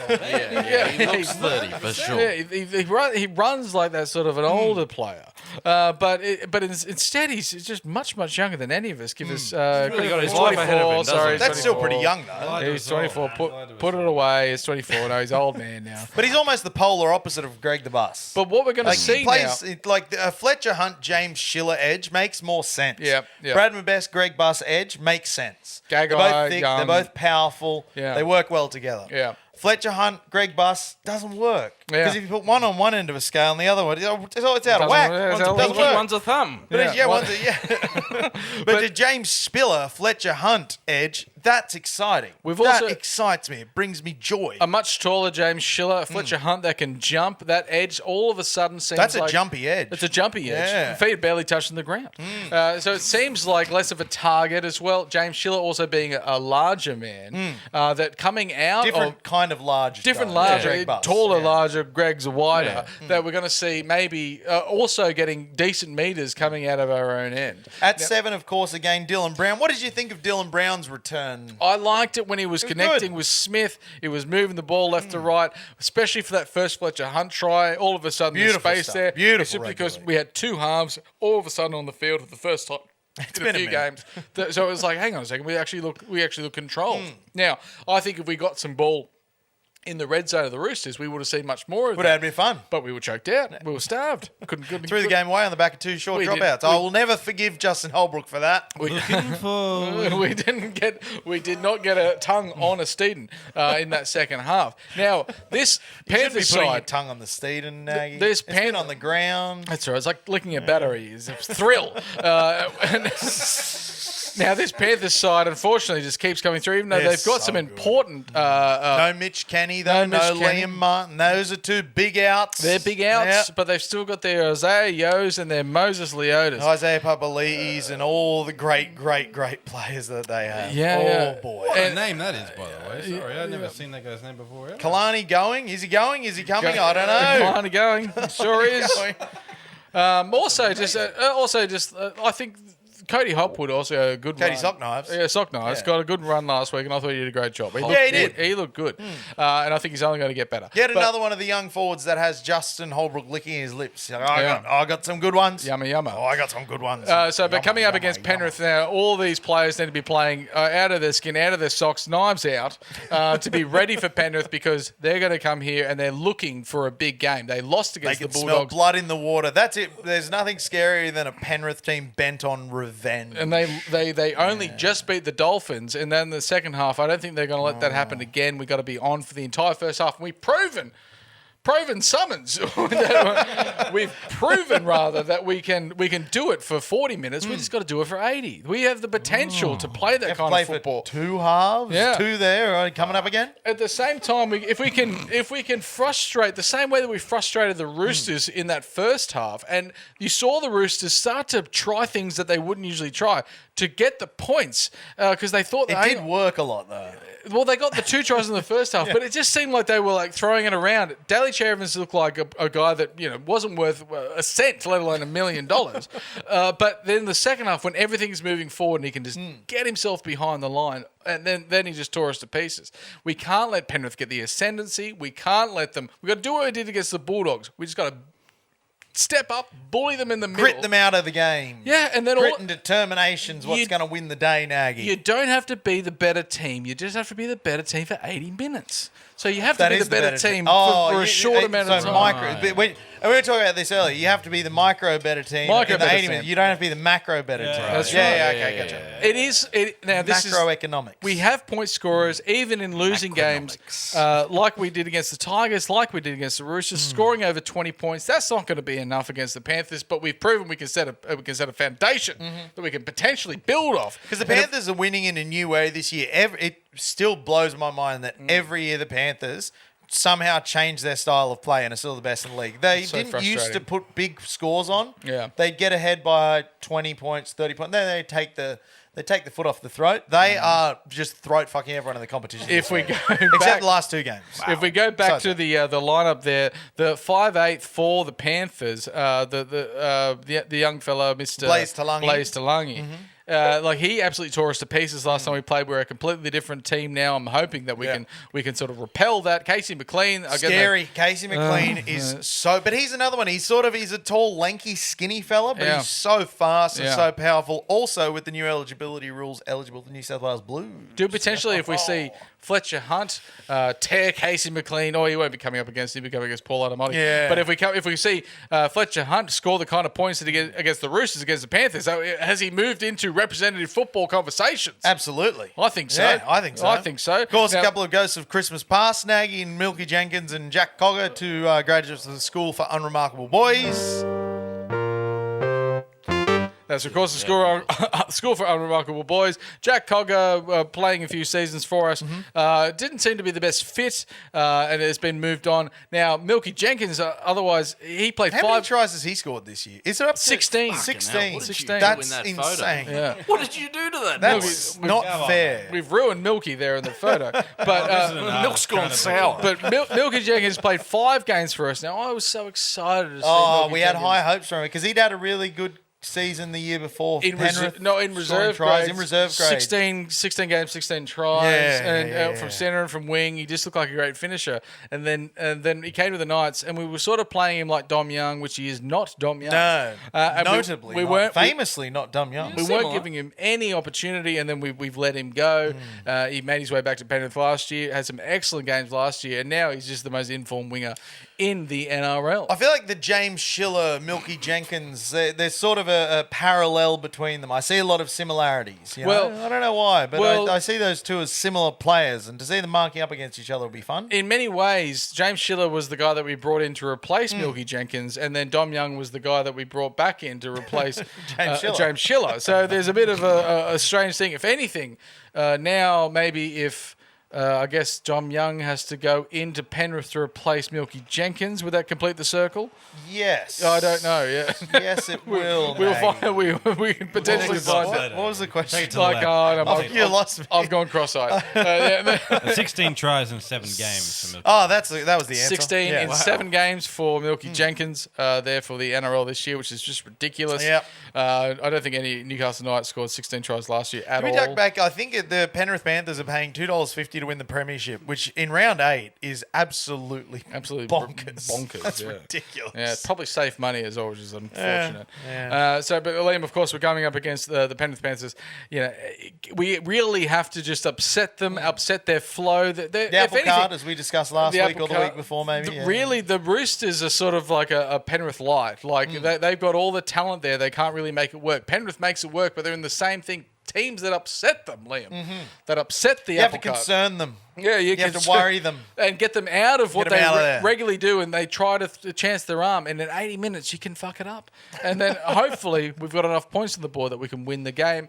B: He looks 30 for sure.
C: Yeah, he runs like that sort of an older player, but instead he's just much younger than any of us. Give us
B: really got his life ahead of him, doesn't
C: sorry,
B: he?
D: That's still
C: 24.
D: pretty young, though.
C: He's 24. Put it away. It's 24. No, he's old man now.
D: But he's almost the polar opposite of Greg the Bus.
C: But what we're going to see
D: he plays
C: now,
D: like a Fletcher Hunt, James Schiller edge makes more sense.
C: Yep.
D: Bradman Best, Greg Bus edge makes sense.
C: Gagai,
D: They're both thick.
C: young.
D: They're both powerful.
C: Yeah.
D: They work well together.
C: Yeah.
D: Fletcher Hunt, Greg Bus doesn't work
C: Yeah.
D: because if you put one on one end of a scale and the other one, it's out of whack.
C: Doesn't-
D: One's
C: doesn't
D: a
B: Pinky,
D: work.
B: one's a thumb.
D: But
C: Yeah.
D: one's a but the James Spiller, Fletcher Hunt edge, that's exciting.
C: We've
D: that
C: also-
D: excites me. It brings me joy.
C: a much taller James Schiller, Fletcher Hunt that can jump. That edge all of a sudden seems
D: That's
C: like
D: a jumpy edge.
C: It's a jumpy edge.
D: Yeah.
C: Feet barely touching the ground. So it seems like less of a target as well. James Schiller also being a larger man, that coming out
D: different
C: of
D: kind of large.
C: different
D: though,
C: larger,
D: Greg Bus.
C: taller,
D: Yeah.
C: larger, Greg's wider, that we're going to see maybe also getting decent meters coming out of our own end.
D: At 7, of course, again, Dylan Brown. What did you think of Dylan Brown's return?
C: I liked it when he was connecting
D: good.
C: with Smith. He was moving the ball left to right, especially for that first Fletcher Hunt try. All of a sudden,
D: Beautiful
C: there's space
D: stuff.
C: there.
D: Beautiful
C: Simply because
D: regularly.
C: we had two halves all of a sudden on the field for the first time in a few games. So it was like, hang on a second, we actually look controlled. Now, I think if we got some ball in the red zone of the Roosters, we would have seen much more of
D: Would have been fun.
C: But we were choked out. We were starved. Couldn't
D: Threw the game away on the back of 2 short
C: We did.
D: dropouts. I will never forgive Justin Holbrook for that.
C: We did not get a tongue on a Steeden in that second half. Now this
D: You should be
C: Panthers
D: putting your
C: side,
D: tongue on the Steeden, Naggy.
C: this
D: It's been
C: Pan-
D: on the ground.
C: that's right. It's like licking a battery. It's a thrill. Now this Panthers side, unfortunately, just keeps coming through. Even though
D: They're
C: they've got
D: so
C: some
D: good.
C: important,
D: No Mitch Kenny, though.
C: no
D: No,
C: Mitch Kenny.
D: Liam Martin. Those are 2 big outs.
C: they're big outs,
D: Yep.
C: but they've still got their Isaiah Yo's and their Moses Leotas.
D: Isaiah Papali'is and all the great players that they have.
C: Yeah.
D: boy.
G: What a name that is, by the way. Sorry, I've never seen that guy's name before.
D: Kalani going? Is he going? Is he coming? I don't know.
C: Finally going. Sure is. Also, I think Cody Hopwood also a good
D: Cody
C: run.
D: Sockknives.
C: Yeah, Sockknives
D: Yeah.
C: got a good run last week, and I thought he did a great job. He looked
D: he
C: good.
D: did.
C: He looked good, and I think he's only going to get better.
D: Yet
C: But-
D: another one of the young forwards that has Justin Holbrook licking his lips. I got some good ones.
C: Yumma.
D: Oh, I got some good ones.
C: But coming up
D: Yumma,
C: against
D: yumma.
C: Penrith now, all these players need to be playing out of their skin, out of their socks, knives out, to be ready for Penrith because they're going to come here and they're looking for a big game. They lost
D: They
C: against
D: can
C: the
D: smell
C: Bulldogs.
D: blood in the water. That's it. There's nothing scarier than a Penrith team bent on revenge.
C: And they only just beat the Dolphins, and then the second half, I don't think they're going to let that happen again. We've got to be on for the entire first half, and we've proven summons. We've proven rather that we can do it for 40 minutes. We just got to do it for 80. We have the potential to play that
D: You have to
C: kind
D: play
C: of football.
D: for 2 halves.
C: Yeah.
D: 2 there. Coming up again.
C: At the same time, if we can frustrate the same way that we frustrated the Roosters in that first half, and you saw the Roosters start to try things that they wouldn't usually try to get the points because they thought
D: It did work a lot though.
C: Well, they got the 2 tries in the first half, but it just seemed like they were like throwing it around. Daly Chervins looked like a guy that wasn't worth a cent, let alone $1 million. But then the second half, when everything's moving forward and he can just get himself behind the line, and then he just tore us to pieces. We can't let Penrith get the ascendancy. We can't let them. We got to do what we did against the Bulldogs. We just got to step up, bully them in the middle.
D: Grit them out of the game.
C: Yeah, and then
D: Grit and determination's what's
C: You-
D: going to win the day, Naggy.
C: You don't have to be the better team. You just have to be the better team for 80 minutes. So you have to
D: That
C: be
D: is
C: the better team
D: Oh,
C: for a short amount of time.
D: We were talking about this earlier. You have to be the micro better team.
C: Micro
D: in the
C: better
D: 80
C: team.
D: minutes. You don't have to be the macro better team.
C: That's
D: Yeah,
C: right.
D: okay, gotcha.
C: It is now. This is
D: Macroeconomics.
C: we have point scorers even in losing games, like we did against the Tigers, like we did against the Roosters, scoring over 20 points. That's not going to be enough against the Panthers, but we've proven we can set a foundation that we can potentially build off.
D: Because the Panthers are winning in a new way this year. It still blows my mind that every year the Panthers somehow change their style of play and are still the best in the league. They
C: So
D: didn't used to
C: frustrating.
D: put big scores on.
C: Yeah.
D: They'd get ahead by 20 points, 30 points. Then they take the foot off the throat. They are just throat fucking everyone in the competition.
C: If we go
D: Except
C: back,
D: the last 2 games.
C: if we go back
D: So-
C: to the lineup there, the 5'8" for the Panthers, the young fella, Mr.
D: Blaze Talangi.
C: Like he absolutely tore us to pieces last time we played. We're a completely different team now. I'm hoping that we can sort of repel that. Casey McLean,
D: Scary. Casey McLean is so, but he's another one. He's a tall, lanky, skinny fella, but
C: Yeah.
D: he's so fast and
C: Yeah.
D: so powerful. Also, with the new eligibility rules, eligible for New South Wales Blues.
C: Do potentially if we see Fletcher Hunt tear Casey McLean, he won't be coming up against him. He'll be coming against Paul Adamotti.
D: Yeah.
C: But if we see Fletcher Hunt score the kind of points that he gets against the Roosters, against the Panthers, has he moved into representative football conversations?
D: Absolutely.
C: I think so.
D: Yeah, I think so.
C: I think so.
D: Of course,
C: Now-
D: a couple of ghosts of Christmas past, Naggy and Milky Jenkins and Jack Cogger, 2 graduates of the School for Unremarkable Boys.
C: That's, of course, the School for Unremarkable Boys. Jack Cogger playing a few seasons for us. Didn't seem to be the best fit and has been moved on. Now, Milky Jenkins, otherwise, he played
D: How many
C: 5...
D: tries has he scored this year? Is it up to
C: 16.
D: 16.
B: What did you do
D: That's
B: in that photo?
D: insane.
C: Yeah.
B: What did you do to that?
D: That's not fair.
C: We've ruined Milky there in the photo. But
B: Milk's gone sour.
C: Milky Jenkins played 5 games for us. Now, I was so excited to see
D: Oh,
C: Milky
D: we had
C: Jenkins.
D: high hopes for him because he'd had a really good season the year before?
C: In
D: Penrith
C: reserve
D: tries
C: grade.
D: in reserve grade.
C: 16 games, 16 tries,
D: Yeah,
C: from centre and from wing. He just looked like a great finisher. And then he came to the Knights, and we were sort of playing him like Dom Young, which he is not Dom Young.
D: No,
C: and
D: notably,
C: we
D: not,
C: weren't
D: famously not Dom Young.
C: We weren't giving him any opportunity, and then we've let him go. He made his way back to Penrith last year, had some excellent games last year, and now he's just the most informed winger in the NRL.
D: I feel like the James Schiller, Milky Jenkins, there's sort of a parallel between them. I see a lot of similarities. You know?
C: Well,
D: I don't know why, but
C: well-
D: I see those two as similar players, and to see them marking up against each other will be fun.
C: In many ways, James Schiller was the guy that we brought in to replace Milky Jenkins, and then Dom Young was the guy that we brought back in to replace James Schiller. So there's a bit of a strange thing. If anything, now maybe if... I guess Dom Young has to go into Penrith to replace Milky Jenkins. Would that complete the circle?
D: Yes.
C: I don't know. Yeah.
D: Yes, it will.
C: We'll
D: Naggy.
C: find. We can potentially find it.
D: What was the question?
G: Take it to the lab.
D: You lost me.
C: I've gone cross-eyed. Yeah,
G: 16 tries in 7 games. For Milky.
D: Oh, that was the answer.
C: 16
D: Yeah.
C: in 7 games for Milky Jenkins there for the NRL this year, which is just ridiculous.
D: Yep.
C: I don't think any Newcastle Knights scored 16 tries last year at
D: Can we
C: all.
D: duck back? I think the Penrith Panthers are paying $2.50 to win the premiership, which in round 8 is absolutely bonkers.
C: Bonkers.
D: That's
C: yeah.
D: ridiculous.
C: Yeah, it's probably safe money as well, which is unfortunate.
D: Yeah.
C: But Liam, of course, we're coming up against the Penrith Panthers. You know, we really have to just upset them, upset their flow.
D: The apple cart, as we discussed last week or the week before, maybe.
C: Really, the Roosters are sort of like a Penrith light. Like they've got all the talent there. They can't really make it work. Penrith makes it work, but they're in the same thing. Teams that upset them, Liam. That upset the
D: You have
C: apple
D: to
C: cart.
D: concern them.
C: Yeah, you
D: have to worry them.
C: and get them out of what
D: them
C: they
D: out of there.
C: regularly do, and they try to chance their arm, and in 80 minutes you can fuck it up, and then hopefully we've got enough points on the board that we can win the game.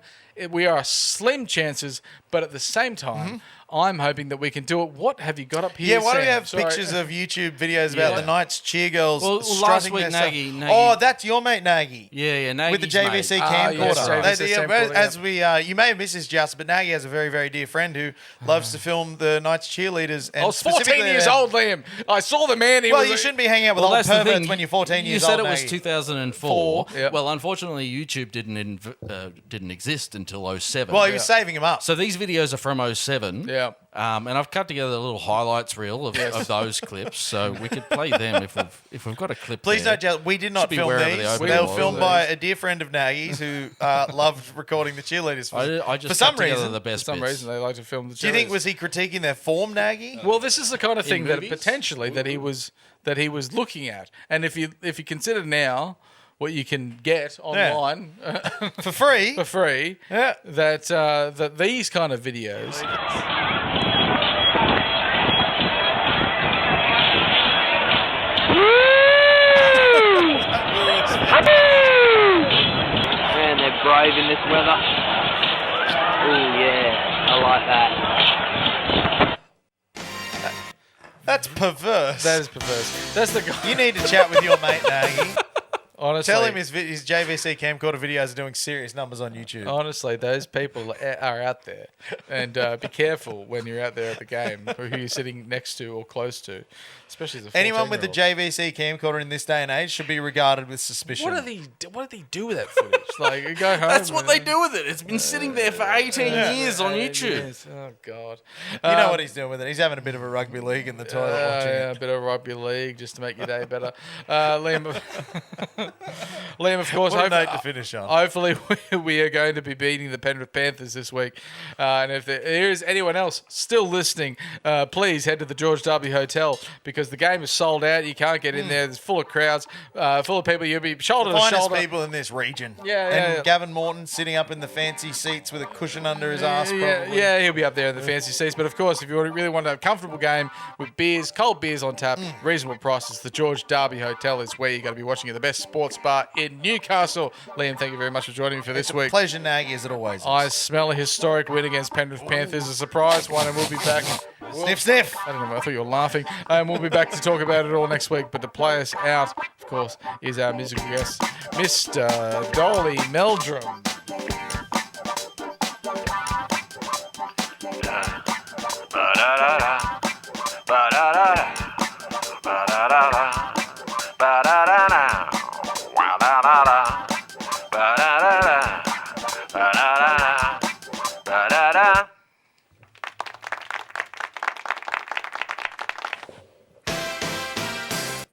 C: We are slim chances, but at the same time, I'm hoping that we can do it. What have you got up here?
D: Yeah, why do we
C: Sam?
D: have
C: Sorry.
D: pictures of YouTube videos about the Knights cheer girls
B: Well,
D: strutting
B: last week,
D: their stuff?
B: Nagy-
D: Oh, that's your mate Nagy.
B: Yeah, Nagy's
D: With the JVC
B: mate.
D: camcorder.
C: yes, JVC camcorder,
D: As we, you may have missed this, Joust, but Nagy has a very, very dear friend who loves to film the Knights cheerleaders. And
C: I was 14
D: specifically
C: years
D: their-
C: old, Liam. I saw the man.
D: Well, you shouldn't be hanging out with old
B: that's the
D: perverts
B: thing.
D: when you're 14 years
B: You
D: old.
B: said it was
D: Nagy.
B: 2004.
C: Yeah.
B: Well, unfortunately, YouTube didn't exist until 07.
D: Well, he was saving him up.
B: So these videos are from 07.
C: Yeah.
B: And I've cut together a little highlights reel of those clips, so we could play them if we've got a clip.
D: Please
B: there.
D: don't tell. We did not
B: Should be
D: film
B: wherever
D: these.
B: the open
D: They were
B: was.
D: filmed by a dear friend of Nagy's who loved recording the cheerleaders.
B: I just
D: for some
B: cut together
D: reason.
B: the best
C: For some
B: bits.
C: reason, they like to film the.
D: Do you think
C: cheerleaders.
D: was he critiquing their form, Nagy?
C: Well, this is the kind of thing that
B: movies?
C: potentially that he was looking at, and if you consider now what you can get online
D: For free.
C: for free,
D: Yeah.
C: that these kind of videos.
F: Man, they're brave in this weather. Oh yeah, I like that.
D: That's perverse.
C: That is perverse. That's the guy.
D: You need to chat with your mate, Nagy.
C: Honestly,
D: Tell him his JVC camcorder videos are doing serious numbers on YouTube.
C: honestly, those people are out there, and be careful when you're out there at the game who you're sitting next to or close to, especially as a
D: Anyone with the
C: 14-year-old.
D: JVC camcorder in this day and age should be regarded with suspicion.
C: What do they do with that footage? Like, you go home.
B: That's what
C: and-
B: they do with it. It's been sitting there for 18 years on YouTube.
C: Yes. Oh God.
D: You know what he's doing with it. He's having a bit of a rugby league in the toilet watching
C: Yeah,
D: it.
C: a bit of rugby league just to make your day better. Liam, Liam, of course,
D: What a note to finish on.
C: hopefully we are going to be beating the Penrith Panthers this week. And if there is anyone else still listening, please head to the George W. Hotel because the game is sold out. You can't get in there. It's full of crowds, full of people. You'll be shoulder to
D: Finest
C: shoulder.
D: people in this region.
C: Yeah,
D: And
C: yeah.
D: Gavin Morton sitting up in the fancy seats with a cushion under his ass, probably.
C: Yeah, he'll be up there in the fancy seats. But of course, if you really want to have a comfortable game with beers, cold beers on tap, reasonable prices, the George Derby Hotel is where you're going to be watching at the best sports bar in Newcastle. Liam, thank you very much for joining me for this week.
D: Pleasure, Nagy, as it always is.
C: I smell a historic win against Penrith Panthers, a surprise one, and we'll be back.
D: Sniff, sniff.
C: I don't know, I thought you were laughing. And we'll be back to talk about it all next week. But to play us out, of course, is our musical guest, Mr. Dolly Meldrum.